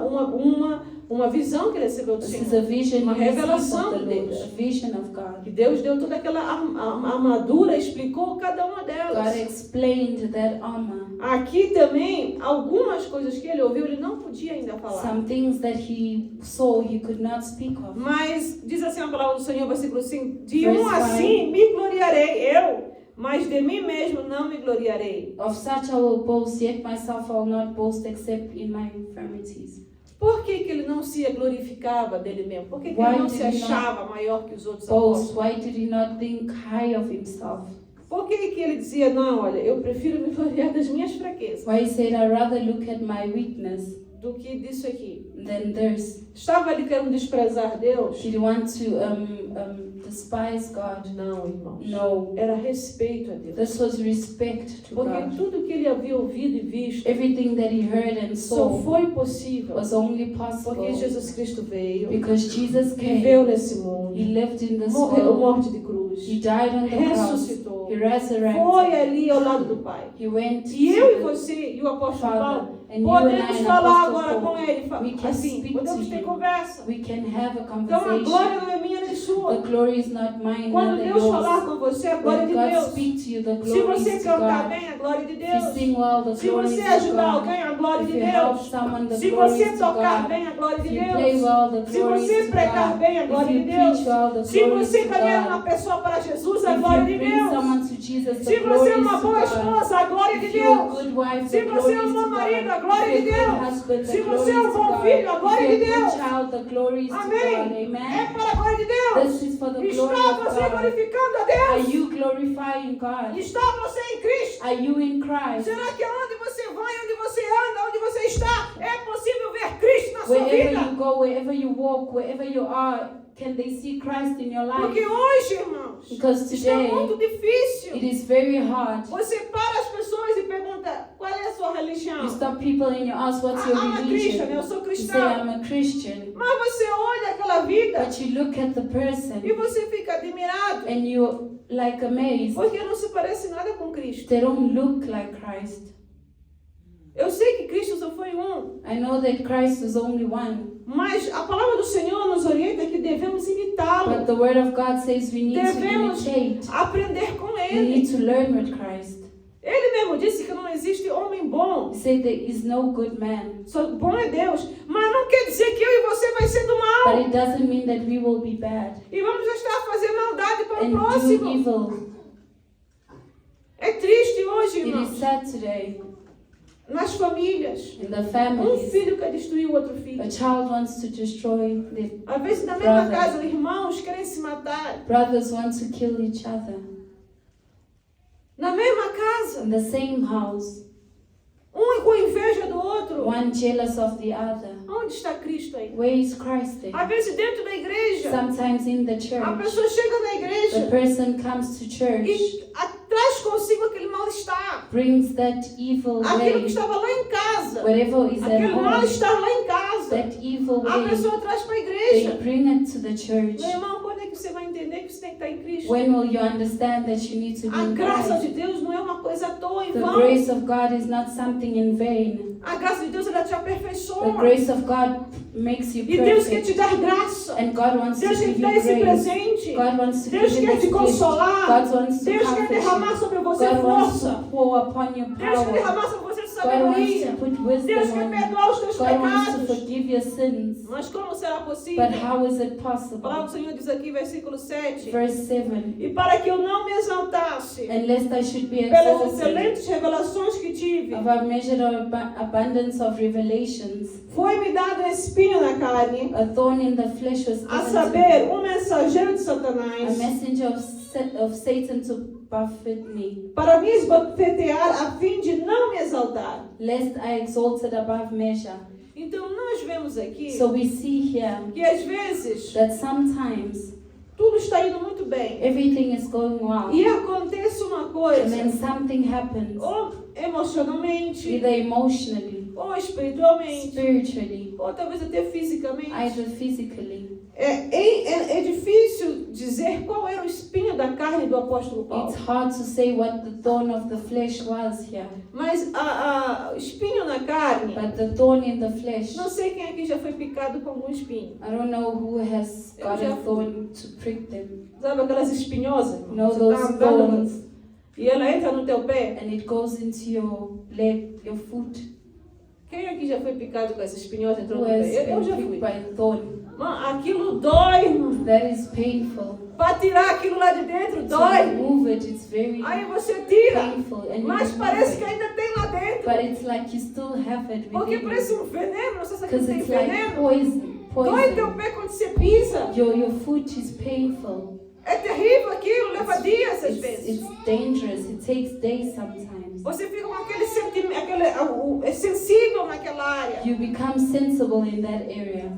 Speaker 2: uma visão que ele recebeu do
Speaker 1: This is
Speaker 2: Senhor.
Speaker 1: a vision
Speaker 2: Uma
Speaker 1: he received
Speaker 2: revelação
Speaker 1: of the
Speaker 2: de
Speaker 1: Lord,
Speaker 2: Deus.
Speaker 1: a vision of God.
Speaker 2: E Deus deu toda aquela armadura, explicou cada uma
Speaker 1: God
Speaker 2: delas.
Speaker 1: explained that armor.
Speaker 2: Aqui também, algumas coisas que ele ouviu, ele não podia ainda falar.
Speaker 1: Some things that he saw he could not speak of.
Speaker 2: Mas diz assim a palavra do Senhor, versículo 5, de
Speaker 1: Verse
Speaker 2: assim me gloriarei eu, mas de mim mesmo não me gloriarei.
Speaker 1: Of such I will boast, yet myself I will not boast except in my infirmities.
Speaker 2: Por que que ele não se glorificava dele mesmo? Por que que
Speaker 1: Why
Speaker 2: ele não
Speaker 1: did
Speaker 2: se
Speaker 1: he not
Speaker 2: achava maior que os outros apóstolos?
Speaker 1: Boast, why did he not think high of himself?
Speaker 2: Por que que ele dizia, não, olha, eu prefiro me gloriar das minhas fraquezas
Speaker 1: Why he said, I rather look at my weakness
Speaker 2: do que disso aqui?
Speaker 1: than theirs.
Speaker 2: Estava ele querendo desprezar Deus?
Speaker 1: Did he want to despise God?
Speaker 2: Não, irmãos.
Speaker 1: No.
Speaker 2: Era respeito a Deus.
Speaker 1: This was respect to
Speaker 2: Porque
Speaker 1: God.
Speaker 2: tudo que ele havia ouvido e visto
Speaker 1: Everything that he heard and
Speaker 2: só
Speaker 1: saw
Speaker 2: foi possível
Speaker 1: was only
Speaker 2: porque
Speaker 1: possible
Speaker 2: Jesus Cristo veio,
Speaker 1: because Jesus
Speaker 2: viveu
Speaker 1: came.
Speaker 2: nesse mundo,
Speaker 1: He lived in this
Speaker 2: morreu
Speaker 1: world.
Speaker 2: morte de cruz,
Speaker 1: He died on the cross.
Speaker 2: ressuscitou,
Speaker 1: He
Speaker 2: foi
Speaker 1: resurrected.
Speaker 2: ali ao lado do Pai.
Speaker 1: He went
Speaker 2: E eu e
Speaker 1: to the
Speaker 2: você e o apóstolo
Speaker 1: Father.
Speaker 2: Paulo
Speaker 1: And you and I
Speaker 2: podemos
Speaker 1: and
Speaker 2: falar
Speaker 1: Apostle
Speaker 2: agora com
Speaker 1: Paul,
Speaker 2: ele,
Speaker 1: we can
Speaker 2: assim,
Speaker 1: speak
Speaker 2: podemos
Speaker 1: to
Speaker 2: ter
Speaker 1: you.
Speaker 2: conversa.
Speaker 1: We can have a
Speaker 2: Então a glória
Speaker 1: conversation.
Speaker 2: não é minha nem
Speaker 1: The
Speaker 2: sua.
Speaker 1: glory is not mine,
Speaker 2: Quando
Speaker 1: neither
Speaker 2: Deus falar
Speaker 1: yours.
Speaker 2: com você, a glória
Speaker 1: When
Speaker 2: de
Speaker 1: God
Speaker 2: Deus.
Speaker 1: speaks to you, the
Speaker 2: Se
Speaker 1: glory
Speaker 2: você
Speaker 1: is to
Speaker 2: cantar
Speaker 1: God.
Speaker 2: bem, a glória de
Speaker 1: If you
Speaker 2: Deus.
Speaker 1: sing well, the
Speaker 2: Se
Speaker 1: glory
Speaker 2: você
Speaker 1: is to
Speaker 2: ajudar
Speaker 1: God.
Speaker 2: alguém, a glória
Speaker 1: If
Speaker 2: de
Speaker 1: you help
Speaker 2: Deus.
Speaker 1: someone, the
Speaker 2: Se
Speaker 1: glory
Speaker 2: você
Speaker 1: is to
Speaker 2: tocar
Speaker 1: God.
Speaker 2: bem, a glória de
Speaker 1: If you play
Speaker 2: Deus.
Speaker 1: well, the
Speaker 2: Se
Speaker 1: glory
Speaker 2: você
Speaker 1: is to
Speaker 2: pregar
Speaker 1: God.
Speaker 2: bem, a
Speaker 1: If
Speaker 2: glória
Speaker 1: you
Speaker 2: de
Speaker 1: preach
Speaker 2: Deus.
Speaker 1: well, the
Speaker 2: Se
Speaker 1: glory is
Speaker 2: você
Speaker 1: to
Speaker 2: ganhar uma
Speaker 1: God.
Speaker 2: pessoa para Jesus, a
Speaker 1: If
Speaker 2: glória
Speaker 1: you
Speaker 2: de
Speaker 1: bring
Speaker 2: Deus.
Speaker 1: someone to Jesus,
Speaker 2: Se
Speaker 1: the glory
Speaker 2: você é
Speaker 1: is
Speaker 2: uma
Speaker 1: to
Speaker 2: boa
Speaker 1: God.
Speaker 2: esposa, a glória de
Speaker 1: If you're a
Speaker 2: Deus.
Speaker 1: good wife,
Speaker 2: Se
Speaker 1: the
Speaker 2: você é
Speaker 1: glory
Speaker 2: um
Speaker 1: is
Speaker 2: bom
Speaker 1: to
Speaker 2: marido, a
Speaker 1: God.
Speaker 2: glória
Speaker 1: If
Speaker 2: de
Speaker 1: you're a good
Speaker 2: Deus.
Speaker 1: husband, the
Speaker 2: Se
Speaker 1: glory
Speaker 2: você é
Speaker 1: is
Speaker 2: um
Speaker 1: to
Speaker 2: bom
Speaker 1: God.
Speaker 2: filho, a
Speaker 1: If
Speaker 2: glória
Speaker 1: you're
Speaker 2: de
Speaker 1: a good
Speaker 2: Deus.
Speaker 1: child, the glory is to God.
Speaker 2: Amém. É
Speaker 1: Amen.
Speaker 2: para a glória de Deus.
Speaker 1: This is for the glory
Speaker 2: Está
Speaker 1: of
Speaker 2: você
Speaker 1: God.
Speaker 2: glorificando a
Speaker 1: Are
Speaker 2: Deus?
Speaker 1: you glorifying God?
Speaker 2: Está você em Cristo?
Speaker 1: Are you in Christ?
Speaker 2: Será que onde você vai, onde você anda, onde você está, é possível ver Cristo na sua
Speaker 1: Wherever
Speaker 2: vida?
Speaker 1: you go, wherever you walk, wherever you are, can they see Christ in your life?
Speaker 2: Porque hoje, irmãos,
Speaker 1: Because
Speaker 2: está
Speaker 1: today,
Speaker 2: muito difícil.
Speaker 1: it is very hard.
Speaker 2: Você para as pessoas e pergunta, qual é a sua religião?
Speaker 1: You stop people and you ask, what's your
Speaker 2: I'm a Christian, eu
Speaker 1: religion?
Speaker 2: sou
Speaker 1: You say,
Speaker 2: cristão.
Speaker 1: I'm a Christian.
Speaker 2: Mas você olha aquela vida
Speaker 1: But you look at the
Speaker 2: e
Speaker 1: person
Speaker 2: você fica admirado.
Speaker 1: and you're like amazed.
Speaker 2: Porque não se parece nada com Cristo.
Speaker 1: They don't look like Christ.
Speaker 2: Eu sei que Cristo só foi um.
Speaker 1: I know that Christ is only one.
Speaker 2: Mas a palavra do Senhor nos orienta que devemos imitá-lo.
Speaker 1: But the word of God says we need to
Speaker 2: Devemos
Speaker 1: imitate.
Speaker 2: aprender com
Speaker 1: We
Speaker 2: Ele.
Speaker 1: need to learn with Christ.
Speaker 2: Ele mesmo disse que não existe homem bom.
Speaker 1: He said there is no good man.
Speaker 2: Só bom é Deus. Mas não quer dizer que eu e você vai ser do mal.
Speaker 1: But it doesn't mean that we will be bad
Speaker 2: E vamos estar a fazer maldade para o
Speaker 1: and do
Speaker 2: próximo.
Speaker 1: evil.
Speaker 2: É triste hoje,
Speaker 1: It is
Speaker 2: irmãos.
Speaker 1: sad today
Speaker 2: Nas famílias.
Speaker 1: in the
Speaker 2: Um
Speaker 1: families.
Speaker 2: filho quer destruir o outro filho.
Speaker 1: A child wants to destroy the
Speaker 2: Às vezes na mesma
Speaker 1: Brother.
Speaker 2: casa, irmãos querem se matar.
Speaker 1: brothers want to kill each other.
Speaker 2: Na mesma casa.
Speaker 1: In the same house,
Speaker 2: Um com inveja do outro.
Speaker 1: one jealous of the other.
Speaker 2: Onde está Cristo aí?
Speaker 1: Where is Christ there?
Speaker 2: Às vezes dentro da igreja.
Speaker 1: Sometimes in the
Speaker 2: A
Speaker 1: church,
Speaker 2: pessoa chega na
Speaker 1: the
Speaker 2: igreja
Speaker 1: person comes to church,
Speaker 2: e traz consigo aquele mal-estar.
Speaker 1: brings that evil
Speaker 2: Aquilo que
Speaker 1: way,
Speaker 2: estava lá em casa.
Speaker 1: whatever is at
Speaker 2: Aquele
Speaker 1: home,
Speaker 2: mal-estar lá em casa.
Speaker 1: that evil
Speaker 2: A
Speaker 1: way,
Speaker 2: pessoa traz para a
Speaker 1: they
Speaker 2: igreja.
Speaker 1: bring it to the church.
Speaker 2: Meu irmão, quando é que você vai entender que você tem que estar em Cristo?
Speaker 1: When will you understand that you need to be
Speaker 2: A
Speaker 1: in
Speaker 2: graça de
Speaker 1: Christ?
Speaker 2: Deus não é uma coisa à toa, em
Speaker 1: The
Speaker 2: vão.
Speaker 1: grace of God is not something in vain.
Speaker 2: A graça de Deus, ela te
Speaker 1: The
Speaker 2: aperfeiçoa.
Speaker 1: grace of God makes you
Speaker 2: E Deus quer te
Speaker 1: perfect.
Speaker 2: dar graça.
Speaker 1: And God wants to
Speaker 2: Deus quer
Speaker 1: give
Speaker 2: te
Speaker 1: you
Speaker 2: dar esse
Speaker 1: grace.
Speaker 2: presente.
Speaker 1: God wants to
Speaker 2: Deus
Speaker 1: give you
Speaker 2: quer te
Speaker 1: this gift.
Speaker 2: consolar.
Speaker 1: God wants to
Speaker 2: Deus quer
Speaker 1: comfort
Speaker 2: derramar
Speaker 1: you.
Speaker 2: sobre você
Speaker 1: God wants
Speaker 2: força.
Speaker 1: to pour upon you
Speaker 2: Deus quer
Speaker 1: power.
Speaker 2: derramar sobre você
Speaker 1: God wants
Speaker 2: sabedoria.
Speaker 1: to put
Speaker 2: Deus
Speaker 1: wisdom
Speaker 2: quer
Speaker 1: on you.
Speaker 2: perdoar os teus
Speaker 1: God wants to
Speaker 2: pecados.
Speaker 1: forgive your sins.
Speaker 2: Mas como será possível?
Speaker 1: But how is it
Speaker 2: A palavra
Speaker 1: possible?
Speaker 2: do Senhor diz aqui, versículo 7.
Speaker 1: Verse 7.
Speaker 2: E para que eu não me exaltasse
Speaker 1: And lest I should be
Speaker 2: pelas
Speaker 1: exalted
Speaker 2: excelentes revelações que tive,
Speaker 1: of a measured abundance of revelations,
Speaker 2: foi-me dado um espinho na carne,
Speaker 1: a thorn in the flesh was
Speaker 2: a
Speaker 1: given to
Speaker 2: saber,
Speaker 1: me,
Speaker 2: um mensageiro de
Speaker 1: a
Speaker 2: Satanás,
Speaker 1: messenger of Satan to buffet me,
Speaker 2: para me esbofetear a fim de não me exaltar.
Speaker 1: lest I exalted above measure.
Speaker 2: Então nós vemos aqui
Speaker 1: So we see here
Speaker 2: que às vezes
Speaker 1: that sometimes
Speaker 2: tudo está indo muito bem
Speaker 1: everything is going well,
Speaker 2: e acontece uma
Speaker 1: and
Speaker 2: coisa,
Speaker 1: then something happens,
Speaker 2: ou emocionalmente,
Speaker 1: either emotionally,
Speaker 2: ou espiritualmente,
Speaker 1: spiritually,
Speaker 2: ou talvez até fisicamente.
Speaker 1: either physically.
Speaker 2: É difícil dizer qual era o espinho da carne carne do apóstolo Paulo.
Speaker 1: It's hard to say what the thorn of the flesh was here.
Speaker 2: Mas o espinho na carne,
Speaker 1: But the thorn in the flesh,
Speaker 2: não sei quem aqui já foi picado com algum espinho.
Speaker 1: I don't know who has got
Speaker 2: Eu
Speaker 1: a
Speaker 2: já-
Speaker 1: thorn to prick them.
Speaker 2: Sabe aquelas espinhosas?
Speaker 1: You know
Speaker 2: Você
Speaker 1: those
Speaker 2: tá andando
Speaker 1: thorns,
Speaker 2: e ela entra no teu pé.
Speaker 1: and it goes into your leg, your foot.
Speaker 2: Quem aqui já foi picado com essa espinhosa entrou
Speaker 1: Who
Speaker 2: no
Speaker 1: has
Speaker 2: pé? Eu já
Speaker 1: been
Speaker 2: fui.
Speaker 1: pricked by a thorn?
Speaker 2: Mano, aquilo dói, irmão.
Speaker 1: That is painful.
Speaker 2: Para tirar aquilo lá de dentro,
Speaker 1: To
Speaker 2: dói.
Speaker 1: remove it, it's very
Speaker 2: Aí você tira.
Speaker 1: painful. And you
Speaker 2: Mas
Speaker 1: remove
Speaker 2: parece que
Speaker 1: it.
Speaker 2: ainda tem lá dentro.
Speaker 1: But it's like you still have it
Speaker 2: Porque
Speaker 1: within
Speaker 2: parece
Speaker 1: you.
Speaker 2: um veneno. Não sei se aquilo
Speaker 1: Because
Speaker 2: tem
Speaker 1: it's like
Speaker 2: veneno.
Speaker 1: poison.
Speaker 2: Dói teu
Speaker 1: Poison.
Speaker 2: pé quando você pisa.
Speaker 1: Your foot is painful.
Speaker 2: É terrível aquilo. Leva dias às vezes.
Speaker 1: It's dangerous. It takes days sometimes.
Speaker 2: Você fica com aquele sentimento, é sensível naquela área.
Speaker 1: You become sensible in that area.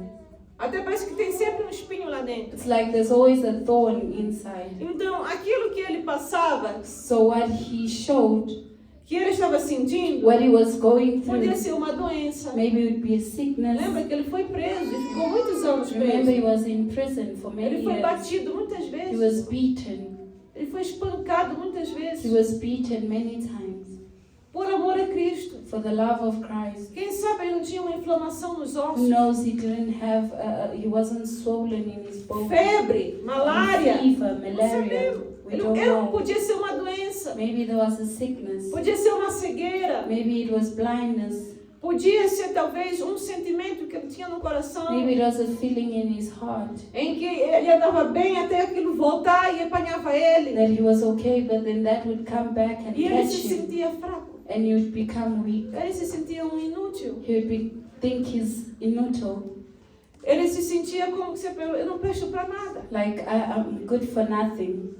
Speaker 2: Até parece que tem sempre um espinho lá dentro.
Speaker 1: It's like there's always a thorn inside.
Speaker 2: Então, aquilo que ele passava,
Speaker 1: So what he showed,
Speaker 2: que ele estava sentindo,
Speaker 1: what he was going
Speaker 2: podia
Speaker 1: through,
Speaker 2: ser uma doença.
Speaker 1: maybe it would be a sickness.
Speaker 2: Lembra que ele foi preso e ficou muitos anos
Speaker 1: Remember,
Speaker 2: preso.
Speaker 1: he was in prison for many
Speaker 2: Ele foi
Speaker 1: years.
Speaker 2: batido muitas
Speaker 1: He
Speaker 2: vezes.
Speaker 1: was beaten.
Speaker 2: Ele foi espancado muitas
Speaker 1: He
Speaker 2: vezes.
Speaker 1: was beaten many times
Speaker 2: Por amor a Cristo.
Speaker 1: for the love of Christ.
Speaker 2: Quem sabe ele não tinha uma inflamação nos
Speaker 1: Who
Speaker 2: ossos.
Speaker 1: knows he didn't have, he wasn't swollen in his bones.
Speaker 2: Febre, malária.
Speaker 1: Fever,
Speaker 2: Não
Speaker 1: malaria.
Speaker 2: sabemos.
Speaker 1: We
Speaker 2: Ele
Speaker 1: don't
Speaker 2: ele
Speaker 1: know.
Speaker 2: podia ser uma doença.
Speaker 1: Maybe there was a sickness.
Speaker 2: Podia ser uma cegueira.
Speaker 1: Maybe it was blindness.
Speaker 2: Podia ser talvez um sentimento que ele tinha no coração.
Speaker 1: Maybe it was a feeling in his heart
Speaker 2: Em que ele andava bem até aquilo voltar e apanhava ele.
Speaker 1: that he was okay, but then that would come back and
Speaker 2: E ele
Speaker 1: catch
Speaker 2: se
Speaker 1: him,
Speaker 2: sentia fraco.
Speaker 1: and he would become weak.
Speaker 2: Ele se sentia um inútil.
Speaker 1: He would think he's immortal,
Speaker 2: Ele se sentia como que eu não presto para nada.
Speaker 1: like I'm good for nothing.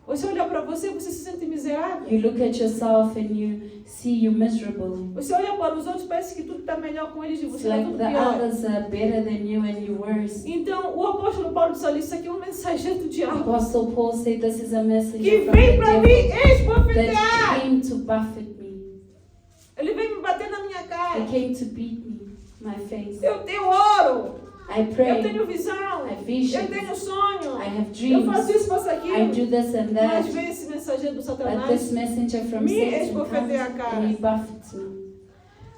Speaker 2: Você olha para você, você se sente miserável.
Speaker 1: You look at yourself and you see you miserable.
Speaker 2: Você olha para os outros, parece que tudo está melhor com eles e
Speaker 1: It's
Speaker 2: você está
Speaker 1: like
Speaker 2: tudo
Speaker 1: the
Speaker 2: pior.
Speaker 1: others are better than you and you worse.
Speaker 2: Então, o apóstolo Paulo disse ali, isso aqui é um mensageiro do diabo.
Speaker 1: Apostle Paul said this is a message
Speaker 2: Que
Speaker 1: from
Speaker 2: vem
Speaker 1: the
Speaker 2: para
Speaker 1: devil
Speaker 2: mim
Speaker 1: that
Speaker 2: esbofetear.
Speaker 1: came to buffet me.
Speaker 2: Ele vem me bater na minha cara.
Speaker 1: He came to beat me, my face.
Speaker 2: Eu tenho ouro.
Speaker 1: I
Speaker 2: Eu
Speaker 1: pray.
Speaker 2: tenho visão.
Speaker 1: I have visions.
Speaker 2: Eu tenho sonho.
Speaker 1: I have
Speaker 2: Eu faço
Speaker 1: dreams.
Speaker 2: isso, faço
Speaker 1: I
Speaker 2: aquilo.
Speaker 1: do this and
Speaker 2: Mas
Speaker 1: that.
Speaker 2: vem esse mensageiro do
Speaker 1: But
Speaker 2: Satanás.
Speaker 1: this messenger from
Speaker 2: Me
Speaker 1: Satan
Speaker 2: esbofeteia a
Speaker 1: comes
Speaker 2: cara.
Speaker 1: and he buffets me.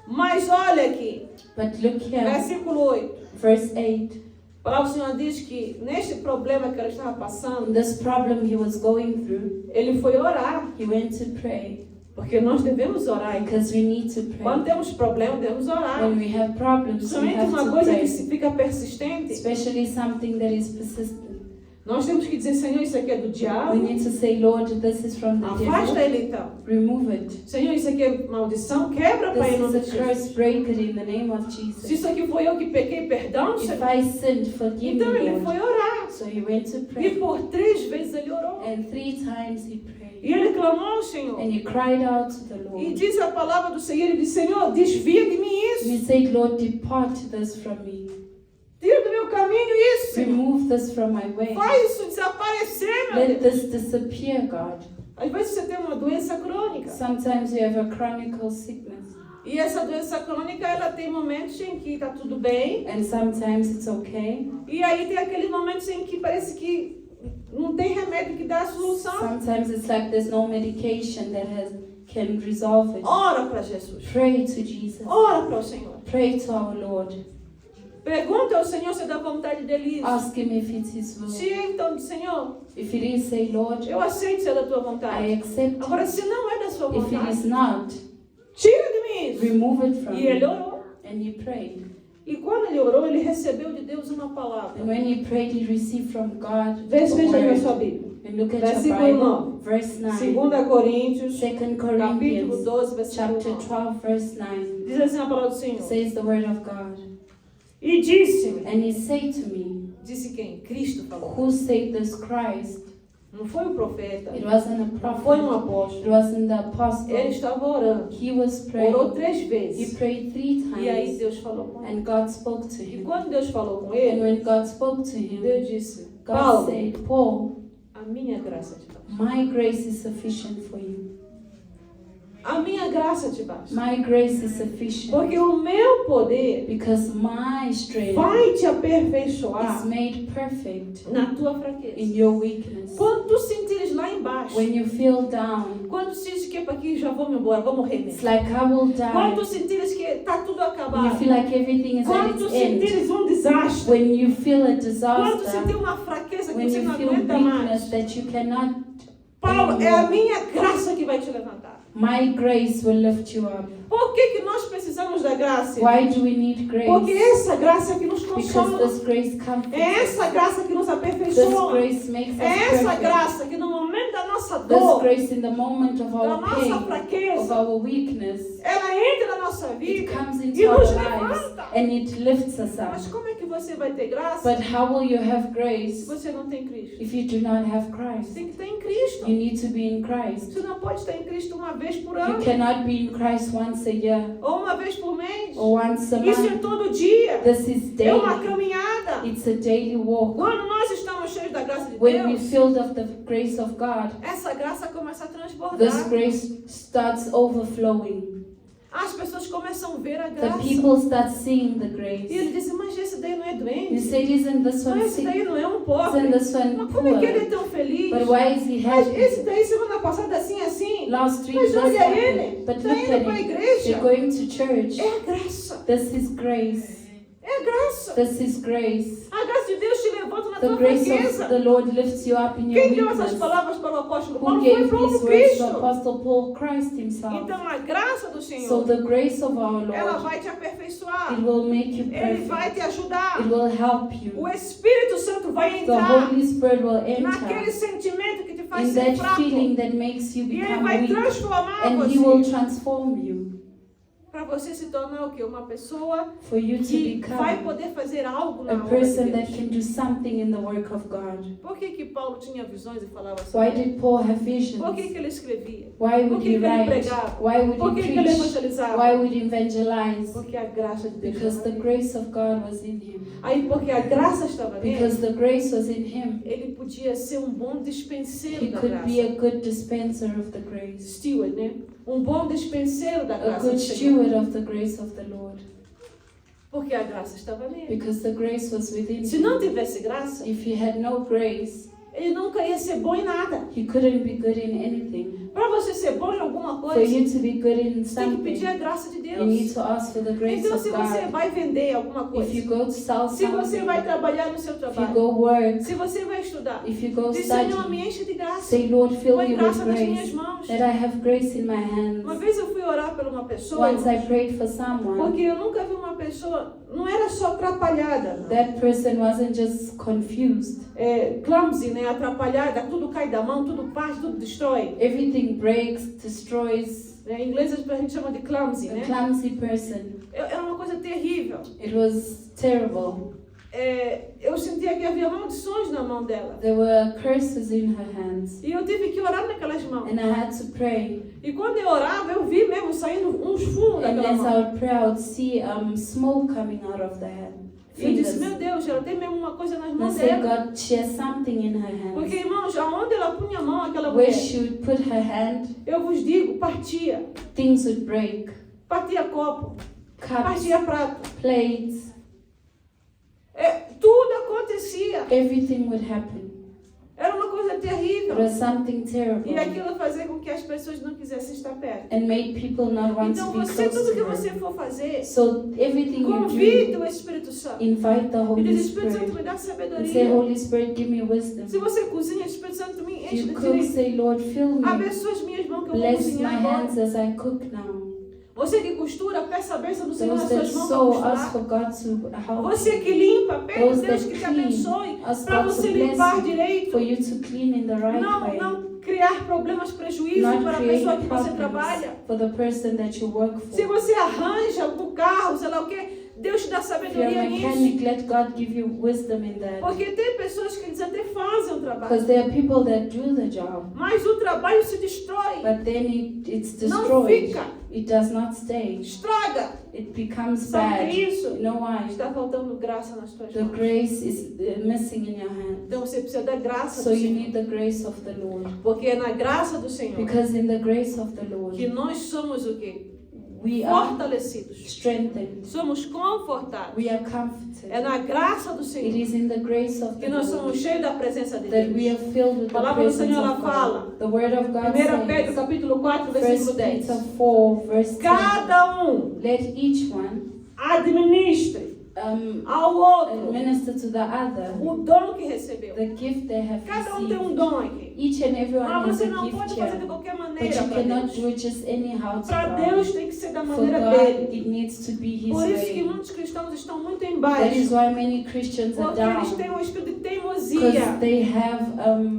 Speaker 2: Mas olha aqui,
Speaker 1: But look here,
Speaker 2: versículo 8.
Speaker 1: verse 8.
Speaker 2: A palavra do Senhor diz que neste problema que ela estava passando,
Speaker 1: In this problem he was going through,
Speaker 2: ele foi orar.
Speaker 1: he went to pray.
Speaker 2: Porque nós devemos orar.
Speaker 1: Because we need to
Speaker 2: Quando
Speaker 1: pray.
Speaker 2: temos problema, devemos orar.
Speaker 1: When we have problems, we
Speaker 2: Somente
Speaker 1: have
Speaker 2: uma
Speaker 1: to
Speaker 2: coisa que
Speaker 1: pray.
Speaker 2: se fica persistente.
Speaker 1: Especially something that is persistent.
Speaker 2: Nós temos que dizer, Senhor, isso aqui é do
Speaker 1: We
Speaker 2: diabo.
Speaker 1: need to say, Lord, this is from the
Speaker 2: Afasta
Speaker 1: devil.
Speaker 2: ele então.
Speaker 1: Remove it.
Speaker 2: Senhor, isso aqui é maldição. Quebra, Pai, em
Speaker 1: This
Speaker 2: nome
Speaker 1: is
Speaker 2: de
Speaker 1: a
Speaker 2: Jesus.
Speaker 1: curse, break it in the name of
Speaker 2: Se
Speaker 1: Jesus.
Speaker 2: isso aqui foi eu que pequei, perdão,
Speaker 1: If
Speaker 2: Senhor.
Speaker 1: I sinned, forgive
Speaker 2: Então ele
Speaker 1: me,
Speaker 2: foi
Speaker 1: Lord.
Speaker 2: orar.
Speaker 1: So he went to
Speaker 2: E
Speaker 1: pray.
Speaker 2: por 3 vezes ele orou.
Speaker 1: And 3 times he prayed.
Speaker 2: E ele clamou ao Senhor.
Speaker 1: And he cried out to the
Speaker 2: E
Speaker 1: Lord.
Speaker 2: diz a palavra do Senhor, ele disse, Senhor, desvia de mim
Speaker 1: And he
Speaker 2: isso.
Speaker 1: said, Lord, depart this from me.
Speaker 2: Tira do meu caminho isso, Senhor.
Speaker 1: Remove this from my way.
Speaker 2: Faz isso desaparecer, meu
Speaker 1: Let
Speaker 2: Deus.
Speaker 1: this disappear, God.
Speaker 2: Às vezes você tem uma doença crônica.
Speaker 1: Sometimes you have a chronic sickness.
Speaker 2: E essa doença crônica, ela tem momentos em que está tudo bem.
Speaker 1: And sometimes it's okay.
Speaker 2: E aí tem aqueles momentos em que parece que não tem remédio que dá a solução.
Speaker 1: Sometimes it's like there's no medication that can resolve it.
Speaker 2: Ora para Jesus.
Speaker 1: Pray to Jesus.
Speaker 2: Ora para o Senhor.
Speaker 1: Pray to our Lord.
Speaker 2: Pergunta ao Senhor se é da vontade dele isso.
Speaker 1: Ask him if it's his
Speaker 2: Se
Speaker 1: will.
Speaker 2: é, então, Senhor,
Speaker 1: If it is, say, Lord,
Speaker 2: eu aceito se é da tua
Speaker 1: I
Speaker 2: vontade.
Speaker 1: accept
Speaker 2: Agora,
Speaker 1: it.
Speaker 2: se não é da sua
Speaker 1: If it
Speaker 2: vontade,
Speaker 1: is not,
Speaker 2: tira de mim isso.
Speaker 1: remove it from
Speaker 2: E ele
Speaker 1: me.
Speaker 2: orou.
Speaker 1: And he prayed.
Speaker 2: E quando ele orou, ele recebeu de Deus uma palavra.
Speaker 1: And when he prayed, he received from God a
Speaker 2: Veja aí na sua
Speaker 1: word.
Speaker 2: Bíblia.
Speaker 1: And look at your
Speaker 2: Versículo
Speaker 1: Bible,
Speaker 2: 9.
Speaker 1: verse 9.
Speaker 2: 2 Coríntios,
Speaker 1: 2
Speaker 2: capítulo
Speaker 1: Corinthians,
Speaker 2: 12, versículo
Speaker 1: chapter
Speaker 2: 9.
Speaker 1: 12, verse 9.
Speaker 2: Diz assim a palavra do Senhor.
Speaker 1: Says the word of God.
Speaker 2: E disse-me.
Speaker 1: And he said to me,
Speaker 2: Disse quem? Cristo falou.
Speaker 1: who said this Christ?
Speaker 2: Não foi o profeta.
Speaker 1: It wasn't a
Speaker 2: Não foi um
Speaker 1: prophet.
Speaker 2: apóstolo.
Speaker 1: It wasn't the
Speaker 2: Ele
Speaker 1: apostle.
Speaker 2: estava orando.
Speaker 1: He was
Speaker 2: Orou
Speaker 1: praying.
Speaker 2: 3
Speaker 1: He
Speaker 2: vezes.
Speaker 1: prayed 3
Speaker 2: E aí
Speaker 1: times.
Speaker 2: Deus falou com ele.
Speaker 1: And God spoke to
Speaker 2: E
Speaker 1: him.
Speaker 2: quando Deus falou com
Speaker 1: And
Speaker 2: ele,
Speaker 1: when God spoke to him,
Speaker 2: Deus disse,
Speaker 1: God
Speaker 2: Paulo,
Speaker 1: said, Paul,
Speaker 2: a minha graça te basta.
Speaker 1: my grace is sufficient for you.
Speaker 2: A minha graça te basta.
Speaker 1: My grace is sufficient.
Speaker 2: Porque o meu poder
Speaker 1: Because my strength
Speaker 2: vai te
Speaker 1: is
Speaker 2: aperfeiçoar
Speaker 1: made perfect
Speaker 2: na tua
Speaker 1: in
Speaker 2: fraqueza.
Speaker 1: your weakness.
Speaker 2: Quando tu sentires lá embaixo,
Speaker 1: When you feel down,
Speaker 2: quando tu sentires que é para aqui, já vou me embora, vou morrer
Speaker 1: it's
Speaker 2: mesmo.
Speaker 1: like I will
Speaker 2: Quando tu
Speaker 1: die.
Speaker 2: sentires que está tudo
Speaker 1: When you
Speaker 2: acabado.
Speaker 1: feel like everything is at
Speaker 2: Quando tu
Speaker 1: its end.
Speaker 2: sentires um desastre.
Speaker 1: When you feel a
Speaker 2: Quando tu
Speaker 1: disaster.
Speaker 2: sentir uma fraqueza que
Speaker 1: When
Speaker 2: você
Speaker 1: you
Speaker 2: não
Speaker 1: feel
Speaker 2: aguenta
Speaker 1: weakness
Speaker 2: mais.
Speaker 1: that you cannot
Speaker 2: Paulo, é a
Speaker 1: anymore,
Speaker 2: minha graça que vai te levantar.
Speaker 1: my grace will lift you up.
Speaker 2: Por que nós precisamos da graça?
Speaker 1: Why do we need
Speaker 2: Porque
Speaker 1: grace?
Speaker 2: essa graça que nos
Speaker 1: Because
Speaker 2: consola.
Speaker 1: this grace comforts
Speaker 2: É essa
Speaker 1: us.
Speaker 2: graça que nos
Speaker 1: This
Speaker 2: aperfeiçoa.
Speaker 1: grace makes us
Speaker 2: É essa
Speaker 1: perfect.
Speaker 2: graça que no momento da nossa
Speaker 1: This
Speaker 2: dor,
Speaker 1: grace in the moment of
Speaker 2: da
Speaker 1: our
Speaker 2: nossa
Speaker 1: pain, of
Speaker 2: fraqueza,
Speaker 1: our weakness,
Speaker 2: ela entra na nossa
Speaker 1: it
Speaker 2: vida
Speaker 1: comes
Speaker 2: e
Speaker 1: into our
Speaker 2: nos
Speaker 1: lives
Speaker 2: levanta.
Speaker 1: and it lifts us up.
Speaker 2: Mas como é que você vai ter graça
Speaker 1: But how will you have
Speaker 2: se
Speaker 1: grace
Speaker 2: você não tem Cristo?
Speaker 1: if you do not have
Speaker 2: Você
Speaker 1: Christ?
Speaker 2: tem que estar em Cristo.
Speaker 1: You need to be in Christ.
Speaker 2: Você não pode estar em Cristo uma vez por
Speaker 1: You
Speaker 2: ano,
Speaker 1: cannot be in Christ once a year
Speaker 2: ou uma vez por mês.
Speaker 1: or once a
Speaker 2: Isso é
Speaker 1: month.
Speaker 2: todo dia.
Speaker 1: This is
Speaker 2: É uma
Speaker 1: daily.
Speaker 2: caminhada.
Speaker 1: It's a daily walk.
Speaker 2: Quando nós estamos cheios da graça de
Speaker 1: When we're
Speaker 2: Deus,
Speaker 1: filled of the grace of God,
Speaker 2: essa graça começa a
Speaker 1: this
Speaker 2: transbordar.
Speaker 1: grace starts overflowing.
Speaker 2: As pessoas começam a ver a
Speaker 1: The
Speaker 2: graça.
Speaker 1: people start seeing the
Speaker 2: E
Speaker 1: grace.
Speaker 2: ele disse, mas esse daí não é
Speaker 1: You
Speaker 2: doente.
Speaker 1: say, isn't this
Speaker 2: Mas
Speaker 1: one
Speaker 2: esse
Speaker 1: sick?
Speaker 2: daí não é um pobre.
Speaker 1: Isn't this one
Speaker 2: Mas como é que ele é
Speaker 1: poor?
Speaker 2: tão feliz?
Speaker 1: But why is he
Speaker 2: Mas esse
Speaker 1: happy?
Speaker 2: daí semana passada assim.
Speaker 1: Last week
Speaker 2: Mas
Speaker 1: this
Speaker 2: olha
Speaker 1: happened.
Speaker 2: ele.
Speaker 1: But
Speaker 2: Está
Speaker 1: look
Speaker 2: indo
Speaker 1: at
Speaker 2: para a
Speaker 1: him.
Speaker 2: igreja.
Speaker 1: They're going to church.
Speaker 2: É a graça.
Speaker 1: This is grace.
Speaker 2: É a graça.
Speaker 1: This is grace.
Speaker 2: A graça de Deus te levanta na
Speaker 1: The
Speaker 2: tua
Speaker 1: grace
Speaker 2: fraqueza.
Speaker 1: of the Lord lifts you up in your
Speaker 2: Quem deu essas
Speaker 1: weakness.
Speaker 2: palavras para o apóstolo
Speaker 1: Who
Speaker 2: Paulo foi
Speaker 1: gave
Speaker 2: o próprio
Speaker 1: these words to
Speaker 2: Cristo.
Speaker 1: Apostle Paul? Christ himself.
Speaker 2: Então a graça do
Speaker 1: So
Speaker 2: Senhor,
Speaker 1: the grace of our
Speaker 2: ela
Speaker 1: Lord,
Speaker 2: vai te aperfeiçoar.
Speaker 1: it will make you
Speaker 2: Ele vai
Speaker 1: perfect.
Speaker 2: te ajudar.
Speaker 1: It will help
Speaker 2: O
Speaker 1: you.
Speaker 2: Espírito Santo vai
Speaker 1: The
Speaker 2: entrar
Speaker 1: Holy Spirit will
Speaker 2: naquele
Speaker 1: enter
Speaker 2: sentimento que te faz
Speaker 1: in
Speaker 2: ser
Speaker 1: that
Speaker 2: fraco.
Speaker 1: feeling that makes you
Speaker 2: E ele
Speaker 1: become
Speaker 2: vai
Speaker 1: weak.
Speaker 2: transformar
Speaker 1: And He will
Speaker 2: você
Speaker 1: transform you
Speaker 2: para você se tornar o quê? Uma pessoa
Speaker 1: for you to
Speaker 2: que vai
Speaker 1: become
Speaker 2: poder fazer algo na
Speaker 1: a
Speaker 2: obra de
Speaker 1: person
Speaker 2: Deus.
Speaker 1: that can do something in the work of God.
Speaker 2: Por que Paulo tinha visões e falava
Speaker 1: Why
Speaker 2: assim?
Speaker 1: did Paul have visions?
Speaker 2: Por que ele escrevia?
Speaker 1: Why
Speaker 2: Por
Speaker 1: would
Speaker 2: que
Speaker 1: he
Speaker 2: que ele
Speaker 1: write?
Speaker 2: pregava?
Speaker 1: Why would
Speaker 2: Por que
Speaker 1: he
Speaker 2: que ele
Speaker 1: preach?
Speaker 2: evangelizava?
Speaker 1: Why would he evangelize?
Speaker 2: Porque a graça de Deus
Speaker 1: Because
Speaker 2: estava
Speaker 1: the
Speaker 2: nele.
Speaker 1: grace of God was in him.
Speaker 2: Aí, porque a graça estava nele,
Speaker 1: Because the grace was in him,
Speaker 2: ele podia ser um bom dispenseiro
Speaker 1: he
Speaker 2: da
Speaker 1: could be a
Speaker 2: graça.
Speaker 1: good dispenser of the grace.
Speaker 2: Steward, né? Um bom dispenseiro da
Speaker 1: A
Speaker 2: graça
Speaker 1: good
Speaker 2: do Senhor.
Speaker 1: steward of the grace of the Lord.
Speaker 2: Porque a graça estava nele.
Speaker 1: Because the grace was within
Speaker 2: Se não
Speaker 1: him.
Speaker 2: tivesse graça,
Speaker 1: If he had no grace,
Speaker 2: ele nunca ia ser bom em nada.
Speaker 1: he couldn't be good in anything.
Speaker 2: Para você ser bom em alguma
Speaker 1: For
Speaker 2: coisa,
Speaker 1: you to be good in
Speaker 2: você tem que pedir a
Speaker 1: something,
Speaker 2: graça de
Speaker 1: you need
Speaker 2: Deus.
Speaker 1: to ask for the grace
Speaker 2: Então,
Speaker 1: of
Speaker 2: se você
Speaker 1: God.
Speaker 2: vai vender alguma
Speaker 1: If
Speaker 2: coisa,
Speaker 1: you go to sell
Speaker 2: se você
Speaker 1: something,
Speaker 2: vai trabalhar no seu
Speaker 1: if you
Speaker 2: trabalho,
Speaker 1: go work,
Speaker 2: se você vai estudar,
Speaker 1: if you go
Speaker 2: diz, Senhor, me
Speaker 1: study,
Speaker 2: enche de graça.
Speaker 1: say, Lord, fill
Speaker 2: Põe
Speaker 1: me with
Speaker 2: graça nas minhas
Speaker 1: grace,
Speaker 2: mãos.
Speaker 1: that I have grace in my
Speaker 2: Uma
Speaker 1: hands.
Speaker 2: vez eu fui orar por uma pessoa,
Speaker 1: Once I prayed for someone,
Speaker 2: porque eu nunca vi uma pessoa, não era só atrapalhada, não.
Speaker 1: that person wasn't just confused.
Speaker 2: Clumsy, né? Atrapalhada, tudo cai da mão, tudo parte, tudo destrói.
Speaker 1: Everything breaks, destroys.
Speaker 2: Em inglês a gente chama de clumsy,
Speaker 1: A
Speaker 2: né?
Speaker 1: clumsy person.
Speaker 2: Era uma coisa terrível.
Speaker 1: It was terrible.
Speaker 2: Eu sentia que havia maldições na mão dela.
Speaker 1: There were curses in her hands.
Speaker 2: E eu tive que orar naquelas mãos.
Speaker 1: And I had to pray.
Speaker 2: E quando eu orava, eu vi mesmo saindo uns fumos
Speaker 1: And
Speaker 2: daquela
Speaker 1: as I
Speaker 2: mão.
Speaker 1: would pray, I would see smoke coming out of the hand.
Speaker 2: E eu disse,
Speaker 1: Fingers.
Speaker 2: meu Deus, ela tem mesmo uma coisa nas
Speaker 1: And I
Speaker 2: mãos
Speaker 1: said,
Speaker 2: dela.
Speaker 1: God, she has something in her
Speaker 2: Porque,
Speaker 1: hands.
Speaker 2: irmãos, aonde ela punha a mão, aquela
Speaker 1: Where
Speaker 2: mulher,
Speaker 1: she would put her hand,
Speaker 2: eu vos digo, partia.
Speaker 1: things would break.
Speaker 2: Partia copo,
Speaker 1: Cups,
Speaker 2: partia prato.
Speaker 1: plates,
Speaker 2: Tudo acontecia.
Speaker 1: everything would happen.
Speaker 2: Era uma coisa
Speaker 1: It
Speaker 2: terrível.
Speaker 1: was something terrible.
Speaker 2: E aquilo fazia com que as pessoas não quisessem estar perto.
Speaker 1: And made people not want
Speaker 2: Então,
Speaker 1: to be
Speaker 2: você,
Speaker 1: close
Speaker 2: tudo que
Speaker 1: to
Speaker 2: você
Speaker 1: her.
Speaker 2: for fazer,
Speaker 1: So everything you
Speaker 2: convide
Speaker 1: do,
Speaker 2: o Espírito Santo.
Speaker 1: invite the
Speaker 2: E
Speaker 1: Holy
Speaker 2: diz, Espírito Santo,
Speaker 1: Spirit.
Speaker 2: me dá
Speaker 1: And say,
Speaker 2: sabedoria.
Speaker 1: Holy Spirit, give me wisdom.
Speaker 2: Se você cozinha, Espírito Santo, me enche
Speaker 1: You
Speaker 2: de
Speaker 1: cook,
Speaker 2: direito.
Speaker 1: say, Lord, fill me.
Speaker 2: Abençoa as minhas mãos que eu vou
Speaker 1: Bless my
Speaker 2: cozinhar agora.
Speaker 1: hands as I cook now.
Speaker 2: Você que costura, peça a bênção do Senhor nas
Speaker 1: Those that
Speaker 2: suas mãos
Speaker 1: sow,
Speaker 2: para
Speaker 1: ask for
Speaker 2: costurar.
Speaker 1: God to help
Speaker 2: Você
Speaker 1: you.
Speaker 2: que limpa, pede a
Speaker 1: Those
Speaker 2: Deus
Speaker 1: that
Speaker 2: que te
Speaker 1: clean,
Speaker 2: abençoe
Speaker 1: ask
Speaker 2: para
Speaker 1: God to
Speaker 2: você limpar
Speaker 1: bless you,
Speaker 2: direito.
Speaker 1: for you to clean in the right way.
Speaker 2: Não criar problemas, prejuízos
Speaker 1: Not
Speaker 2: para a pessoa
Speaker 1: create
Speaker 2: que você trabalha.
Speaker 1: problems for the person that you work
Speaker 2: Se
Speaker 1: for.
Speaker 2: você arranja algum carro, sei lá o que, Deus te dá
Speaker 1: If you're a
Speaker 2: sabedoria nisso.
Speaker 1: mechanic, let God give you wisdom in that.
Speaker 2: Porque tem pessoas que eles até fazem o trabalho,
Speaker 1: Because there are people that do the job,
Speaker 2: mas o trabalho se destrói.
Speaker 1: but then it's
Speaker 2: Não
Speaker 1: destroyed.
Speaker 2: fica.
Speaker 1: it does not stay.
Speaker 2: Estraga.
Speaker 1: It becomes
Speaker 2: Sabe o
Speaker 1: bad.
Speaker 2: que é isso?
Speaker 1: You know why?
Speaker 2: Está faltando graça nas tuas
Speaker 1: The
Speaker 2: mãos.
Speaker 1: grace is missing in your hand.
Speaker 2: Então você precisa da graça
Speaker 1: So
Speaker 2: do
Speaker 1: you
Speaker 2: Senhor.
Speaker 1: need the grace of the Lord.
Speaker 2: Porque é na graça do Senhor
Speaker 1: Because in the grace of the Lord,
Speaker 2: que nós somos o quê?
Speaker 1: we are
Speaker 2: Fortalecidos.
Speaker 1: strengthened.
Speaker 2: Somos confortados.
Speaker 1: We are comforted.
Speaker 2: É na graça do
Speaker 1: It
Speaker 2: Senhor
Speaker 1: is in the grace of
Speaker 2: que
Speaker 1: the
Speaker 2: nós somos
Speaker 1: Lord
Speaker 2: cheios da presença de
Speaker 1: that we
Speaker 2: Deus.
Speaker 1: are filled with
Speaker 2: A
Speaker 1: the
Speaker 2: palavra do
Speaker 1: presence
Speaker 2: Senhor ela
Speaker 1: of
Speaker 2: fala.
Speaker 1: God. The word of God
Speaker 2: 1 Pedro
Speaker 1: says,
Speaker 2: capítulo 4, versículo
Speaker 1: 1
Speaker 2: 10.
Speaker 1: Peter 4, verse 10,
Speaker 2: Cada um
Speaker 1: let each one
Speaker 2: administre ao outro
Speaker 1: minister to the other
Speaker 2: o dom que recebeu.
Speaker 1: the gift they have
Speaker 2: Cada um tem um
Speaker 1: received.
Speaker 2: dom aqui.
Speaker 1: Each and everyone
Speaker 2: Mas
Speaker 1: has
Speaker 2: você
Speaker 1: a
Speaker 2: não
Speaker 1: gift
Speaker 2: pode fazer de
Speaker 1: here,
Speaker 2: qualquer
Speaker 1: but
Speaker 2: maneira
Speaker 1: you
Speaker 2: para
Speaker 1: cannot
Speaker 2: Deus.
Speaker 1: do it just anyhow to
Speaker 2: Para
Speaker 1: God.
Speaker 2: Deus tem que ser da
Speaker 1: For
Speaker 2: maneira
Speaker 1: God,
Speaker 2: dele.
Speaker 1: it needs to be His
Speaker 2: Por isso que
Speaker 1: way.
Speaker 2: muitos cristãos estão muito
Speaker 1: That is
Speaker 2: embaixo.
Speaker 1: why many Christians are
Speaker 2: Porque eles
Speaker 1: down,
Speaker 2: têm um espírito de
Speaker 1: because
Speaker 2: teimosia.
Speaker 1: they have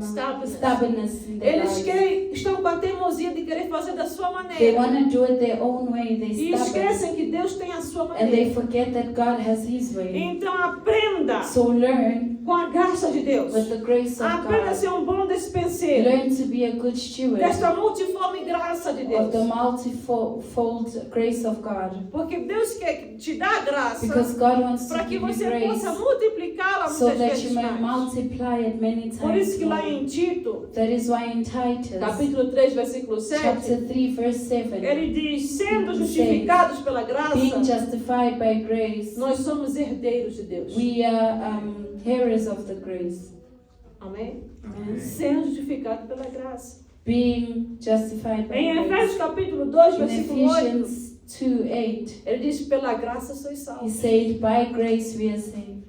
Speaker 2: Stubbornness.
Speaker 1: stubbornness in their
Speaker 2: Eles
Speaker 1: lives.
Speaker 2: estão com a teimosia de querer fazer da sua
Speaker 1: They
Speaker 2: maneira.
Speaker 1: want to do it their own way.
Speaker 2: E
Speaker 1: They stubborn,
Speaker 2: esquecem que Deus tem a sua
Speaker 1: and they
Speaker 2: maneira.
Speaker 1: forget that God has His way.
Speaker 2: Então aprenda
Speaker 1: So learn
Speaker 2: com a graça de Deus.
Speaker 1: with the grace of
Speaker 2: Aprenda a
Speaker 1: God.
Speaker 2: ser um bom despenseiro
Speaker 1: Learn to be a good steward
Speaker 2: desta multiforme graça de
Speaker 1: of
Speaker 2: Deus.
Speaker 1: the multifold grace of God.
Speaker 2: Porque Deus quer te dar a graça
Speaker 1: Because God wants to
Speaker 2: para que
Speaker 1: give you
Speaker 2: você
Speaker 1: grace
Speaker 2: possa multiplicá-la
Speaker 1: so
Speaker 2: muitas
Speaker 1: that
Speaker 2: vezes
Speaker 1: you may
Speaker 2: mais.
Speaker 1: multiply it many
Speaker 2: Por isso
Speaker 1: times
Speaker 2: que lá
Speaker 1: more.
Speaker 2: em Tito,
Speaker 1: That is why in Titus,
Speaker 2: capítulo 3, versículo 7,
Speaker 1: chapter 3, verse 7,
Speaker 2: ele diz, sendo
Speaker 1: It
Speaker 2: justificados pela
Speaker 1: being
Speaker 2: graça,
Speaker 1: justified by grace,
Speaker 2: nós somos herdeiros de Deus.
Speaker 1: we are heirs of the grace.
Speaker 2: Amém?
Speaker 1: Amen.
Speaker 2: Sendo justificados pela graça.
Speaker 1: Being justified by
Speaker 2: Em Efésios
Speaker 1: grace.
Speaker 2: capítulo 2,
Speaker 1: In
Speaker 2: versículo 8,
Speaker 1: Ephesians 2:8,
Speaker 2: ele diz, pela graça sois
Speaker 1: he
Speaker 2: salvos.
Speaker 1: said, by grace we are saved.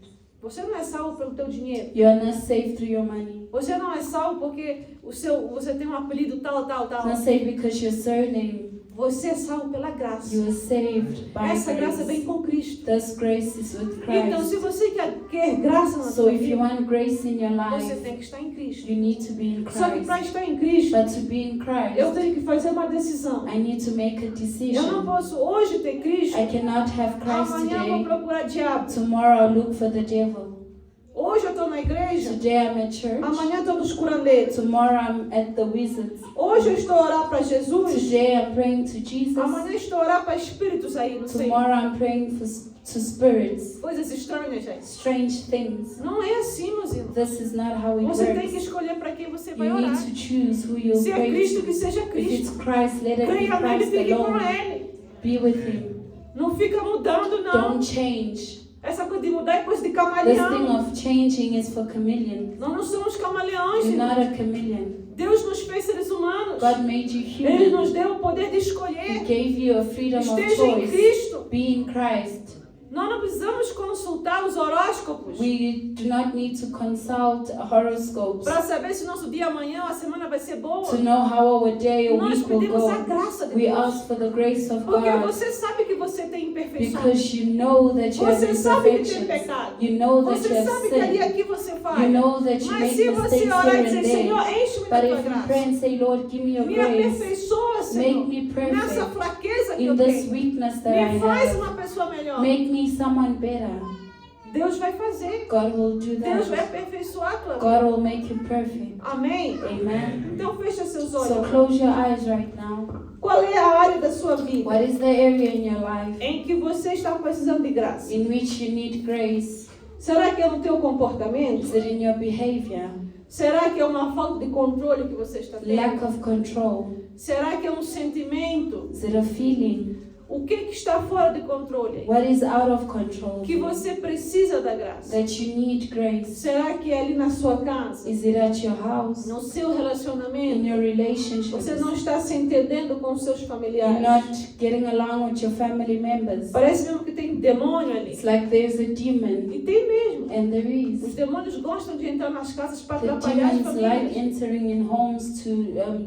Speaker 2: Você não é salvo pelo teu dinheiro.
Speaker 1: You are not saved through your money.
Speaker 2: Você não é salvo porque você tem um apelido tal, tal,
Speaker 1: It's
Speaker 2: tal.
Speaker 1: not saved because your surname.
Speaker 2: Você é salvo pela graça.
Speaker 1: You are saved by
Speaker 2: Essa graça vem
Speaker 1: grace.
Speaker 2: com Cristo.
Speaker 1: Thus grace is with
Speaker 2: Então, se
Speaker 1: Christ.
Speaker 2: você quer graça na
Speaker 1: So
Speaker 2: sua
Speaker 1: if you
Speaker 2: vida,
Speaker 1: want grace in your
Speaker 2: você
Speaker 1: life,
Speaker 2: tem que estar em Cristo.
Speaker 1: you need to be in
Speaker 2: Só que para
Speaker 1: Christ.
Speaker 2: estar em Cristo,
Speaker 1: But to be in
Speaker 2: eu
Speaker 1: Christ,
Speaker 2: tenho que fazer uma decisão.
Speaker 1: I need to make a
Speaker 2: Eu não
Speaker 1: decision.
Speaker 2: posso hoje ter Cristo,
Speaker 1: I cannot have Christ
Speaker 2: amanhã eu vou
Speaker 1: today.
Speaker 2: procurar diabo.
Speaker 1: Tomorrow I'll look for the devil.
Speaker 2: Hoje eu estou na igreja,
Speaker 1: Today I'm at church.
Speaker 2: amanhã eu estou nos curandeiros.
Speaker 1: Tomorrow I'm at the wizards.
Speaker 2: Hoje eu estou a orar para Jesus,
Speaker 1: Today I'm praying to Jesus.
Speaker 2: amanhã eu estou a orar para espíritos aí, não sei.
Speaker 1: Tomorrow I'm praying to spirits,
Speaker 2: Coisas estranhas, gente.
Speaker 1: strange things.
Speaker 2: Não é assim, meus irmãos.
Speaker 1: This is not how it
Speaker 2: Você tem que
Speaker 1: works.
Speaker 2: escolher para quem você vai
Speaker 1: You need
Speaker 2: orar.
Speaker 1: to choose who you'll
Speaker 2: Se é
Speaker 1: pray
Speaker 2: Cristo, que
Speaker 1: to.
Speaker 2: seja
Speaker 1: If
Speaker 2: Cristo.
Speaker 1: it's Christ, let it be
Speaker 2: Creia nele e
Speaker 1: Christ
Speaker 2: fique com
Speaker 1: alone.
Speaker 2: ele.
Speaker 1: Be with Him.
Speaker 2: Não fica mudando, não.
Speaker 1: Don't change.
Speaker 2: Essa coisa de mudar é coisa de
Speaker 1: This thing
Speaker 2: camaleão.
Speaker 1: of changing is for chameleons.
Speaker 2: Nós não somos camaleões,
Speaker 1: You're
Speaker 2: irmão.
Speaker 1: not a chameleon.
Speaker 2: Deus nos fez seres humanos.
Speaker 1: God made you
Speaker 2: Ele nos
Speaker 1: human.
Speaker 2: deu o poder de
Speaker 1: He
Speaker 2: escolher.
Speaker 1: gave you a freedom of
Speaker 2: Esteja em
Speaker 1: choice.
Speaker 2: Cristo.
Speaker 1: Be in Christ.
Speaker 2: Nós não precisamos consultar os horóscopos
Speaker 1: We do not need to consult horoscopes
Speaker 2: para saber se nosso dia amanhã ou a semana vai ser boa.
Speaker 1: to know how our day or
Speaker 2: Nós
Speaker 1: week will
Speaker 2: pedimos a
Speaker 1: go.
Speaker 2: graça de
Speaker 1: We
Speaker 2: Deus.
Speaker 1: ask for the grace of
Speaker 2: Porque
Speaker 1: God
Speaker 2: você sabe que você tem imperfeições.
Speaker 1: because you know that you have
Speaker 2: Você sabe que tem
Speaker 1: imperfections.
Speaker 2: pecado.
Speaker 1: You know that
Speaker 2: Você
Speaker 1: you have
Speaker 2: sabe que ali e
Speaker 1: sinned.
Speaker 2: aqui você
Speaker 1: You
Speaker 2: falha.
Speaker 1: know that you
Speaker 2: Mas
Speaker 1: make
Speaker 2: se você
Speaker 1: mistakes
Speaker 2: orar e
Speaker 1: here
Speaker 2: dizer,
Speaker 1: and there.
Speaker 2: Senhor, enche-me da
Speaker 1: But
Speaker 2: tua
Speaker 1: if you
Speaker 2: graça.
Speaker 1: pray and say, Lord, give me your
Speaker 2: Me
Speaker 1: grace.
Speaker 2: aperfeiçoa,
Speaker 1: Make
Speaker 2: Senhor.
Speaker 1: me
Speaker 2: Nessa
Speaker 1: perfect
Speaker 2: fraqueza que eu
Speaker 1: in this
Speaker 2: tenho.
Speaker 1: weakness that I
Speaker 2: Me faz
Speaker 1: have.
Speaker 2: uma pessoa melhor.
Speaker 1: Make me someone better.
Speaker 2: Deus vai fazer.
Speaker 1: God will do
Speaker 2: Deus vai
Speaker 1: that.
Speaker 2: aperfeiçoar a tua vida.
Speaker 1: God will make you perfect.
Speaker 2: Amém?
Speaker 1: Amen.
Speaker 2: Então fecha seus
Speaker 1: So
Speaker 2: olhos.
Speaker 1: close your eyes right now.
Speaker 2: Qual é a área da sua vida
Speaker 1: What is the area in your life
Speaker 2: em que você está precisando de graça?
Speaker 1: in which you need grace?
Speaker 2: Será que é no teu comportamento?
Speaker 1: Is it in your behavior?
Speaker 2: Será que é uma falta de controle que você está tendo?
Speaker 1: Lack of control?
Speaker 2: Será que é um sentimento?
Speaker 1: Is it a feeling?
Speaker 2: O que está fora de controle?
Speaker 1: What is out of control?
Speaker 2: Que você precisa da graça.
Speaker 1: That you need grace?
Speaker 2: Será que é ali na sua casa?
Speaker 1: Is it at your house?
Speaker 2: No seu
Speaker 1: In
Speaker 2: relacionamento?
Speaker 1: your relationships?
Speaker 2: Você não está se entendendo com os seus
Speaker 1: You're
Speaker 2: familiares?
Speaker 1: not getting along with your family members?
Speaker 2: Parece mesmo que tem demônio ali.
Speaker 1: It's like there's a demon,
Speaker 2: E tem mesmo.
Speaker 1: and there
Speaker 2: Os
Speaker 1: is.
Speaker 2: demônios gostam de entrar nas casas para
Speaker 1: The
Speaker 2: atrapalhar as
Speaker 1: demons like
Speaker 2: famílias.
Speaker 1: entering in homes to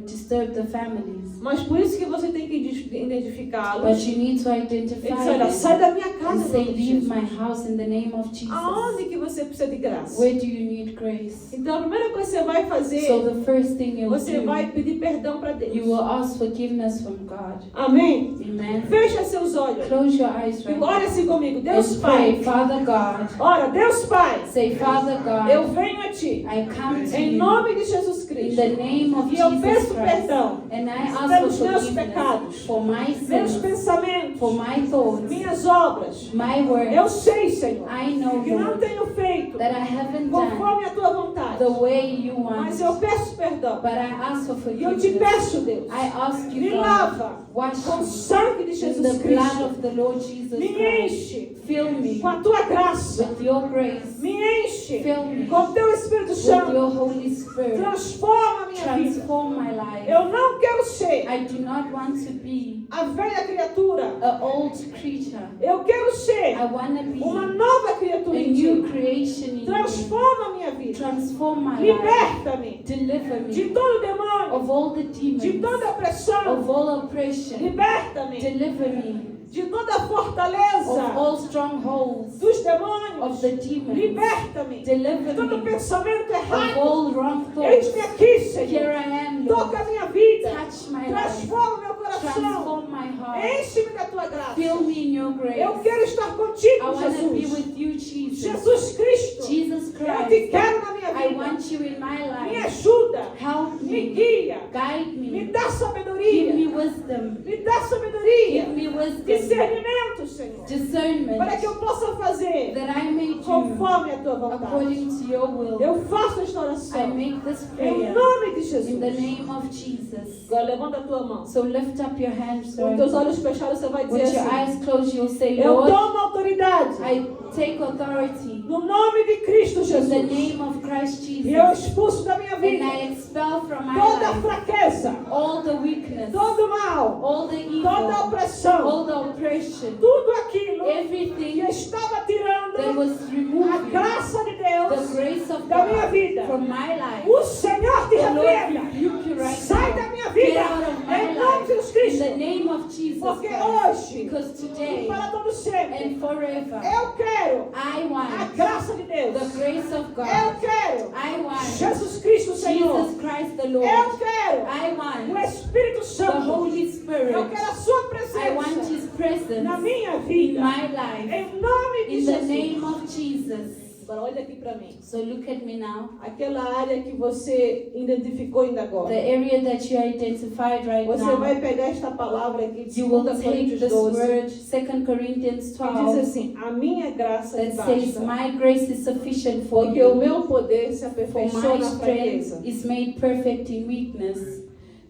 Speaker 1: disturb the families.
Speaker 2: Mas por isso que você tem que identificá-los.
Speaker 1: But you need to
Speaker 2: Ele
Speaker 1: identify
Speaker 2: diz, olha,
Speaker 1: them
Speaker 2: sai da minha
Speaker 1: and
Speaker 2: casa,
Speaker 1: say,
Speaker 2: meu Deus.
Speaker 1: leave my house in the name of Jesus.
Speaker 2: Aonde que você precisa de graça?
Speaker 1: Where do you need grace?
Speaker 2: Então a primeira coisa que você vai fazer,
Speaker 1: So the first thing you'll
Speaker 2: você vai
Speaker 1: do,
Speaker 2: pedir perdão para Deus.
Speaker 1: you will ask forgiveness from God.
Speaker 2: Amém?
Speaker 1: Amen.
Speaker 2: Fecha seus olhos.
Speaker 1: Close your eyes
Speaker 2: E
Speaker 1: right
Speaker 2: ora
Speaker 1: now.
Speaker 2: assim comigo. Deus
Speaker 1: Let's pray.
Speaker 2: Pai.
Speaker 1: Father God.
Speaker 2: Ora, Deus Pai.
Speaker 1: Say, Father
Speaker 2: Eu
Speaker 1: God,
Speaker 2: venho a Ti.
Speaker 1: I come to
Speaker 2: Em
Speaker 1: you
Speaker 2: nome de Jesus
Speaker 1: in
Speaker 2: Cristo.
Speaker 1: the name of
Speaker 2: E eu
Speaker 1: Jesus
Speaker 2: peço
Speaker 1: Christ.
Speaker 2: perdão
Speaker 1: And I
Speaker 2: pelos
Speaker 1: ask for
Speaker 2: meus
Speaker 1: forgiveness
Speaker 2: pecados,
Speaker 1: for my
Speaker 2: meus
Speaker 1: sins,
Speaker 2: pensamentos,
Speaker 1: for my thoughts,
Speaker 2: minhas obras.
Speaker 1: my words.
Speaker 2: Eu sei, Senhor,
Speaker 1: I know,
Speaker 2: que não
Speaker 1: Lord,
Speaker 2: tenho feito
Speaker 1: that I haven't done
Speaker 2: conforme a tua vontade.
Speaker 1: the way you want.
Speaker 2: Mas eu peço perdão.
Speaker 1: But I ask for
Speaker 2: E eu te
Speaker 1: forgiveness.
Speaker 2: peço, Deus,
Speaker 1: I ask
Speaker 2: me
Speaker 1: you, God,
Speaker 2: lava
Speaker 1: wash
Speaker 2: com o
Speaker 1: me
Speaker 2: sangue de
Speaker 1: in
Speaker 2: Jesus
Speaker 1: the blood
Speaker 2: Cristo.
Speaker 1: of the Lord Jesus
Speaker 2: Me
Speaker 1: Christ.
Speaker 2: enche
Speaker 1: Fill me
Speaker 2: com a tua graça.
Speaker 1: with your grace,
Speaker 2: Me enche
Speaker 1: Fill me
Speaker 2: com o teu Espírito
Speaker 1: with
Speaker 2: Santo.
Speaker 1: your Holy Spirit.
Speaker 2: Transforma a minha vida.
Speaker 1: Transform my life.
Speaker 2: Eu não quero ser
Speaker 1: I do not want to be
Speaker 2: a velha criatura.
Speaker 1: an old creature.
Speaker 2: Eu quero ser
Speaker 1: I want to be
Speaker 2: uma nova
Speaker 1: a
Speaker 2: criatura em
Speaker 1: new
Speaker 2: ti.
Speaker 1: creation in you.
Speaker 2: Transforma a minha vida.
Speaker 1: Transform my life.
Speaker 2: Liberta-me
Speaker 1: Deliver
Speaker 2: de
Speaker 1: me
Speaker 2: todo demônio,
Speaker 1: of all the
Speaker 2: de
Speaker 1: demons,
Speaker 2: toda opressão.
Speaker 1: of all oppression.
Speaker 2: Liberta-me
Speaker 1: Deliver me
Speaker 2: de toda
Speaker 1: of
Speaker 2: fortaleza
Speaker 1: all strongholds
Speaker 2: dos
Speaker 1: of
Speaker 2: demônios.
Speaker 1: the demons.
Speaker 2: Liberta-me de
Speaker 1: Deliver
Speaker 2: todo
Speaker 1: me
Speaker 2: pensamento
Speaker 1: of
Speaker 2: errado.
Speaker 1: all wrong thoughts.
Speaker 2: Eis-me aqui,
Speaker 1: Here
Speaker 2: Senhor.
Speaker 1: I am, Lord.
Speaker 2: Toca a minha vida.
Speaker 1: Touch my life.
Speaker 2: Transforma meu coração.
Speaker 1: Transform my heart.
Speaker 2: Enche-me da tua graça.
Speaker 1: Fill me in your grace.
Speaker 2: Eu quero estar
Speaker 1: I
Speaker 2: contigo,
Speaker 1: want to be
Speaker 2: Jesus.
Speaker 1: with you, Jesus.
Speaker 2: Jesus Cristo.
Speaker 1: Jesus
Speaker 2: Eu te
Speaker 1: Christ.
Speaker 2: quero na minha
Speaker 1: I
Speaker 2: vida.
Speaker 1: want you in my
Speaker 2: Me
Speaker 1: life.
Speaker 2: ajuda.
Speaker 1: Help
Speaker 2: Me
Speaker 1: me.
Speaker 2: guia.
Speaker 1: Guide
Speaker 2: Me
Speaker 1: me.
Speaker 2: dá
Speaker 1: Give
Speaker 2: sabedoria.
Speaker 1: me wisdom.
Speaker 2: Me dá sabedoria.
Speaker 1: Give me wisdom.
Speaker 2: Discernimento, Senhor.
Speaker 1: Discernment.
Speaker 2: Para que eu possa fazer
Speaker 1: That I may do
Speaker 2: conforme a tua vontade.
Speaker 1: according to your will.
Speaker 2: Eu faço esta
Speaker 1: I
Speaker 2: oração.
Speaker 1: make this
Speaker 2: Em
Speaker 1: prayer
Speaker 2: nome de
Speaker 1: in the
Speaker 2: Jesus.
Speaker 1: name of Jesus.
Speaker 2: Agora levanta a tua mão.
Speaker 1: So lift up your hands,
Speaker 2: Com teus
Speaker 1: Lord.
Speaker 2: olhos fechados você vai dizer
Speaker 1: With your
Speaker 2: assim.
Speaker 1: eyes closed, you'll say,
Speaker 2: Eu
Speaker 1: Lord,
Speaker 2: tomo autoridade.
Speaker 1: I take authority
Speaker 2: No nome de Cristo
Speaker 1: in
Speaker 2: Jesus.
Speaker 1: the name of Christ
Speaker 2: E eu
Speaker 1: Jesus.
Speaker 2: expulso da minha
Speaker 1: And
Speaker 2: vida
Speaker 1: I expel from my
Speaker 2: toda a
Speaker 1: life
Speaker 2: fraqueza,
Speaker 1: all the weakness,
Speaker 2: todo o mal,
Speaker 1: all the
Speaker 2: toda a
Speaker 1: evil,
Speaker 2: opressão,
Speaker 1: all the oppression,
Speaker 2: tudo aquilo que
Speaker 1: everything
Speaker 2: estava
Speaker 1: that
Speaker 2: tirando
Speaker 1: was
Speaker 2: a
Speaker 1: removed,
Speaker 2: graça de
Speaker 1: the
Speaker 2: Deus
Speaker 1: grace of
Speaker 2: da minha
Speaker 1: God
Speaker 2: vida.
Speaker 1: from my life.
Speaker 2: O Senhor te
Speaker 1: The Lord
Speaker 2: repreenda.
Speaker 1: rebuke you right
Speaker 2: Sai
Speaker 1: now.
Speaker 2: da minha
Speaker 1: Get
Speaker 2: vida.
Speaker 1: out of my
Speaker 2: Em nome de
Speaker 1: life
Speaker 2: Jesus
Speaker 1: in
Speaker 2: Cristo.
Speaker 1: the name of Jesus
Speaker 2: Porque
Speaker 1: Christ.
Speaker 2: hoje
Speaker 1: Because
Speaker 2: e
Speaker 1: today
Speaker 2: para todo sempre
Speaker 1: and forever,
Speaker 2: eu quero
Speaker 1: I
Speaker 2: a
Speaker 1: want
Speaker 2: graça de Deus.
Speaker 1: the grace of
Speaker 2: Eu
Speaker 1: God.
Speaker 2: quero
Speaker 1: I want
Speaker 2: Jesus Cristo, Senhor.
Speaker 1: Jesus Christ the Lord.
Speaker 2: Eu quero
Speaker 1: I
Speaker 2: o
Speaker 1: want
Speaker 2: Espírito
Speaker 1: the
Speaker 2: Santo.
Speaker 1: Holy Spirit.
Speaker 2: Eu quero a sua
Speaker 1: I want
Speaker 2: presença
Speaker 1: His presence
Speaker 2: na minha
Speaker 1: in
Speaker 2: vida.
Speaker 1: my life.
Speaker 2: Em nome de
Speaker 1: In the
Speaker 2: Jesus.
Speaker 1: name of Jesus.
Speaker 2: Agora olha aqui para mim.
Speaker 1: So look at me now.
Speaker 2: Aquela área que você identificou ainda
Speaker 1: The
Speaker 2: agora.
Speaker 1: area that you identified right
Speaker 2: Você
Speaker 1: now.
Speaker 2: vai pegar esta palavra aqui de
Speaker 1: You will
Speaker 2: 2
Speaker 1: take
Speaker 2: Coríntios
Speaker 1: this
Speaker 2: 12.
Speaker 1: word, 2 Corinthians
Speaker 2: Que diz
Speaker 1: 12,
Speaker 2: assim, a minha graça te
Speaker 1: that says,
Speaker 2: basta.
Speaker 1: my grace is sufficient for
Speaker 2: Porque o
Speaker 1: you.
Speaker 2: meu poder se
Speaker 1: For
Speaker 2: aperfeiçoa
Speaker 1: my
Speaker 2: na fraqueza.
Speaker 1: strength is made perfect in weakness.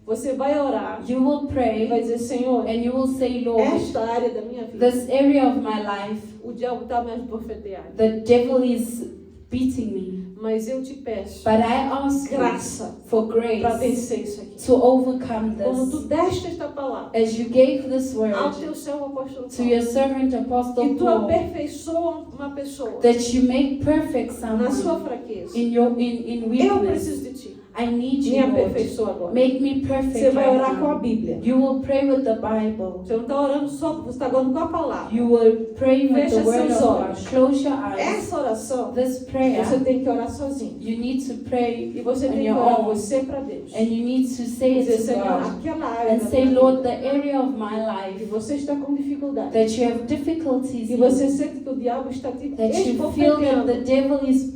Speaker 2: Você vai orar
Speaker 1: You will
Speaker 2: e vai
Speaker 1: pray
Speaker 2: dizer, Senhor,
Speaker 1: and you will say, Lord,
Speaker 2: esta área da minha vida,
Speaker 1: this area of my life,
Speaker 2: o diabo está me esbofeteando.
Speaker 1: the devil is beating me.
Speaker 2: Mas eu te peço
Speaker 1: But I ask you
Speaker 2: graça
Speaker 1: for grace
Speaker 2: para vencer isso aqui.
Speaker 1: to overcome
Speaker 2: Como tu
Speaker 1: this.
Speaker 2: deste esta palavra
Speaker 1: As you gave this
Speaker 2: ao
Speaker 1: word
Speaker 2: teu servo apóstolo
Speaker 1: to
Speaker 2: Paulo,
Speaker 1: your servant Apostle
Speaker 2: que tu
Speaker 1: Paul,
Speaker 2: aperfeiçoa uma pessoa
Speaker 1: that you make perfect
Speaker 2: na sua
Speaker 1: someone
Speaker 2: fraqueza.
Speaker 1: in
Speaker 2: Eu
Speaker 1: weakness.
Speaker 2: preciso de ti.
Speaker 1: I need
Speaker 2: Me
Speaker 1: you, Lord.
Speaker 2: aperfeiçoa agora.
Speaker 1: Make me
Speaker 2: Você
Speaker 1: perfect
Speaker 2: vai
Speaker 1: right
Speaker 2: orar com a
Speaker 1: now.
Speaker 2: Bíblia.
Speaker 1: You will pray with the Bible.
Speaker 2: Você não está orando só, você está orando com a palavra.
Speaker 1: You will pray with
Speaker 2: Fecha
Speaker 1: the word
Speaker 2: seus
Speaker 1: of
Speaker 2: olhos.
Speaker 1: God. Close your eyes.
Speaker 2: Essa oração,
Speaker 1: This prayer,
Speaker 2: você tem que orar sozinho.
Speaker 1: you need to pray
Speaker 2: E você
Speaker 1: on
Speaker 2: tem que
Speaker 1: your
Speaker 2: orar
Speaker 1: own.
Speaker 2: você para Deus.
Speaker 1: And you need to say it
Speaker 2: Dizer,
Speaker 1: to
Speaker 2: Senhor,
Speaker 1: God.
Speaker 2: aquela área
Speaker 1: And
Speaker 2: da
Speaker 1: say,
Speaker 2: minha
Speaker 1: Lord,
Speaker 2: vida
Speaker 1: the area of my
Speaker 2: que
Speaker 1: life
Speaker 2: você está com dificuldade.
Speaker 1: that you have difficulties
Speaker 2: E
Speaker 1: in,
Speaker 2: você sente que o diabo está te
Speaker 1: that you feel that the
Speaker 2: esbofeteando.
Speaker 1: devil is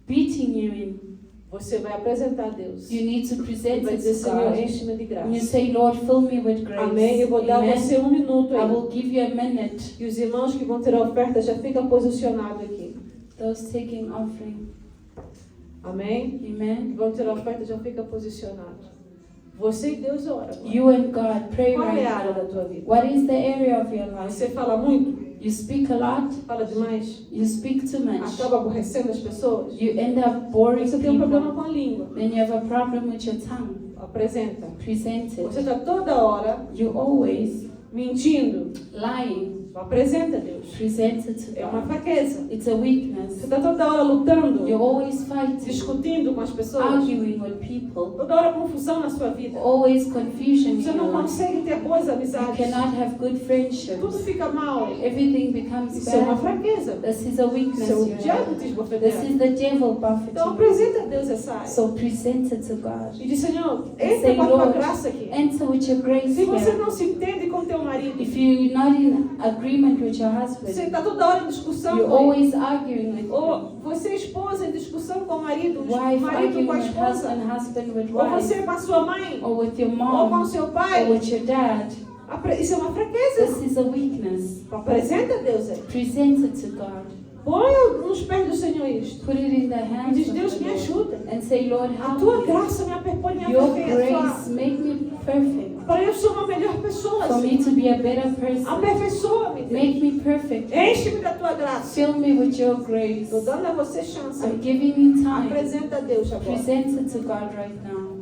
Speaker 1: beating you in.
Speaker 2: Você vai apresentar a Deus.
Speaker 1: You need to
Speaker 2: E
Speaker 1: present
Speaker 2: vai
Speaker 1: it
Speaker 2: dizer,
Speaker 1: to
Speaker 2: Senhor,
Speaker 1: God.
Speaker 2: enche-me de
Speaker 1: And you
Speaker 2: graça.
Speaker 1: say, Lord, fill me with grace.
Speaker 2: Amém. Eu vou dar a
Speaker 1: Amen.
Speaker 2: você um minuto
Speaker 1: I
Speaker 2: aí.
Speaker 1: will give you a minute.
Speaker 2: E os irmãos que vão ter a oferta já ficam posicionados aqui.
Speaker 1: Those taking offering.
Speaker 2: Amém. Que
Speaker 1: Amen.
Speaker 2: vão ter a oferta já fica posicionado. Você e Deus ora. agora.
Speaker 1: You and God, pray
Speaker 2: Qual
Speaker 1: right
Speaker 2: é a área da
Speaker 1: now.
Speaker 2: tua vida?
Speaker 1: What is the area of your life?
Speaker 2: Você fala muito?
Speaker 1: You speak a lot.
Speaker 2: Fala demais?
Speaker 1: You speak too much.
Speaker 2: Acaba aborrecendo as pessoas?
Speaker 1: You end up boring
Speaker 2: Você tem um problema
Speaker 1: people.
Speaker 2: com a língua.
Speaker 1: Then you have a problem with your tongue.
Speaker 2: Apresenta.
Speaker 1: Present
Speaker 2: Você
Speaker 1: it.
Speaker 2: está toda hora
Speaker 1: You always
Speaker 2: mentindo.
Speaker 1: lying.
Speaker 2: Apresenta, Deus.
Speaker 1: Present it to
Speaker 2: É uma
Speaker 1: God.
Speaker 2: fraqueza.
Speaker 1: It's a
Speaker 2: Você
Speaker 1: weakness.
Speaker 2: está toda hora lutando,
Speaker 1: You're always fighting,
Speaker 2: discutindo com as pessoas.
Speaker 1: arguing with people.
Speaker 2: Toda hora confusão na sua vida.
Speaker 1: Always confusion in
Speaker 2: Você
Speaker 1: your
Speaker 2: não
Speaker 1: life.
Speaker 2: consegue ter boas
Speaker 1: You
Speaker 2: amizades.
Speaker 1: cannot have good
Speaker 2: Tudo
Speaker 1: friendships.
Speaker 2: fica mal.
Speaker 1: Everything becomes
Speaker 2: Isso é uma
Speaker 1: bad.
Speaker 2: fraqueza.
Speaker 1: This is a weakness
Speaker 2: Isso é o
Speaker 1: you
Speaker 2: diabo
Speaker 1: have.
Speaker 2: te
Speaker 1: This
Speaker 2: esbofeteando.
Speaker 1: is the devil
Speaker 2: Então
Speaker 1: buffeting you.
Speaker 2: apresenta a Deus essa área.
Speaker 1: So present it to God.
Speaker 2: E diz, Senhor,
Speaker 1: Say,
Speaker 2: entra com a tua
Speaker 1: Lord,
Speaker 2: graça aqui.
Speaker 1: enter with your grace
Speaker 2: Se você
Speaker 1: here.
Speaker 2: não se entende com teu marido,
Speaker 1: If you're not in agreement with your
Speaker 2: você
Speaker 1: husband,
Speaker 2: está toda hora em discussão
Speaker 1: you're
Speaker 2: com ele.
Speaker 1: always arguing with him.
Speaker 2: Ou você é esposa em discussão com o marido
Speaker 1: Wife
Speaker 2: marido
Speaker 1: arguing
Speaker 2: com a
Speaker 1: with
Speaker 2: esposa.
Speaker 1: husband, husband husband, with
Speaker 2: ou
Speaker 1: wife,
Speaker 2: você com a sua mãe,
Speaker 1: or with your
Speaker 2: ou com
Speaker 1: mom,
Speaker 2: o seu
Speaker 1: or
Speaker 2: pai.
Speaker 1: with your dad.
Speaker 2: Isso é uma fraqueza.
Speaker 1: This is a weakness.
Speaker 2: Apresenta a Deus aí.
Speaker 1: Present it to God.
Speaker 2: Põe nos pés do Senhor isto.
Speaker 1: Put it in the
Speaker 2: E
Speaker 1: hands
Speaker 2: diz,
Speaker 1: of
Speaker 2: Deus,
Speaker 1: the
Speaker 2: me
Speaker 1: Lord.
Speaker 2: ajuda.
Speaker 1: And say, Lord,
Speaker 2: A
Speaker 1: help
Speaker 2: tua
Speaker 1: me.
Speaker 2: graça me aperfeiçoar.
Speaker 1: Your grace, make me perfect.
Speaker 2: Para eu ser uma melhor pessoa.
Speaker 1: For me to be a better person.
Speaker 2: Aperfeiçoa-me, Deus.
Speaker 1: Make me perfect.
Speaker 2: Enche-me da tua graça.
Speaker 1: Fill me with your grace.
Speaker 2: Estou dando a você chance.
Speaker 1: I'm giving you time.
Speaker 2: Apresenta a Deus agora.
Speaker 1: Present it to God right now.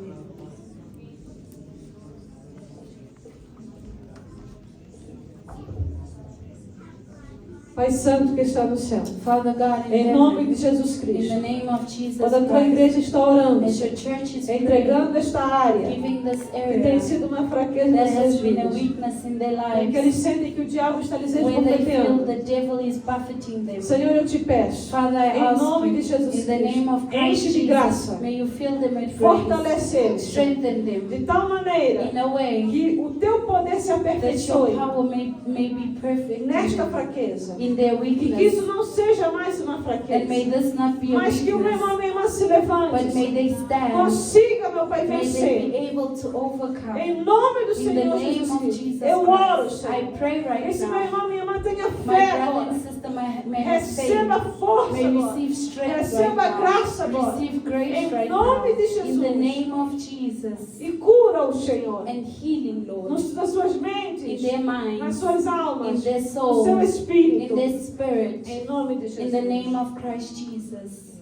Speaker 2: Pai Santo que está no céu.
Speaker 1: Father God, in
Speaker 2: Em nome
Speaker 1: heaven,
Speaker 2: de Jesus
Speaker 1: in the
Speaker 2: Cristo.
Speaker 1: name of Jesus
Speaker 2: Quando a tua
Speaker 1: Christ,
Speaker 2: igreja está orando,
Speaker 1: as your church is praying,
Speaker 2: entregando esta área,
Speaker 1: giving this
Speaker 2: que tem
Speaker 1: area
Speaker 2: sido uma fraqueza
Speaker 1: that
Speaker 2: nas
Speaker 1: has
Speaker 2: suas
Speaker 1: been a
Speaker 2: vidas,
Speaker 1: weakness in their
Speaker 2: em que eles
Speaker 1: lives,
Speaker 2: sentem que o diabo está lhes
Speaker 1: where they feel
Speaker 2: comprometendo.
Speaker 1: the devil is buffeting them.
Speaker 2: Senhor, eu te peço,
Speaker 1: Father, I
Speaker 2: em
Speaker 1: ask
Speaker 2: nome
Speaker 1: you,
Speaker 2: de Jesus
Speaker 1: in the name of
Speaker 2: Cristo,
Speaker 1: Christ
Speaker 2: enche de
Speaker 1: Jesus,
Speaker 2: graça,
Speaker 1: may you fill them with grace,
Speaker 2: fortalece-los,
Speaker 1: strengthen them
Speaker 2: de tal maneira
Speaker 1: in a way
Speaker 2: que o teu poder se
Speaker 1: that your
Speaker 2: aperfeiçoe
Speaker 1: power may be perfect
Speaker 2: nesta fraqueza.
Speaker 1: in their
Speaker 2: E que isso
Speaker 1: weakness,
Speaker 2: não seja mais uma
Speaker 1: and may
Speaker 2: fraqueza,
Speaker 1: this not be a
Speaker 2: mas que o meu
Speaker 1: weakness,
Speaker 2: irmão e minha irmã se
Speaker 1: but
Speaker 2: levante,
Speaker 1: may they stand,
Speaker 2: consiga, meu Pai,
Speaker 1: may they
Speaker 2: vencer.
Speaker 1: be able to overcome.
Speaker 2: Em nome do
Speaker 1: In the
Speaker 2: Senhor
Speaker 1: name
Speaker 2: Jesus
Speaker 1: of
Speaker 2: Cristo,
Speaker 1: Jesus
Speaker 2: eu oro,
Speaker 1: Christ, I
Speaker 2: Senhor.
Speaker 1: pray right
Speaker 2: Esse meu
Speaker 1: now.
Speaker 2: irmão e minha irmã tenha
Speaker 1: My
Speaker 2: fé
Speaker 1: brother
Speaker 2: agora.
Speaker 1: and sister may have
Speaker 2: Receba
Speaker 1: faith,
Speaker 2: força
Speaker 1: may
Speaker 2: agora.
Speaker 1: receive strength
Speaker 2: Receba
Speaker 1: right
Speaker 2: graça
Speaker 1: now,
Speaker 2: agora.
Speaker 1: receive grace
Speaker 2: Em
Speaker 1: right
Speaker 2: nome
Speaker 1: now,
Speaker 2: de Jesus.
Speaker 1: in the name of Jesus,
Speaker 2: E cura o Senhor.
Speaker 1: and healing, Lord,
Speaker 2: Nas suas
Speaker 1: in
Speaker 2: mentes,
Speaker 1: their
Speaker 2: nas
Speaker 1: minds,
Speaker 2: suas
Speaker 1: in
Speaker 2: almas,
Speaker 1: their
Speaker 2: no seu
Speaker 1: souls, in
Speaker 2: espírito.
Speaker 1: their spirit,
Speaker 2: Em nome de
Speaker 1: in the name
Speaker 2: Jesus.
Speaker 1: of Christ Jesus.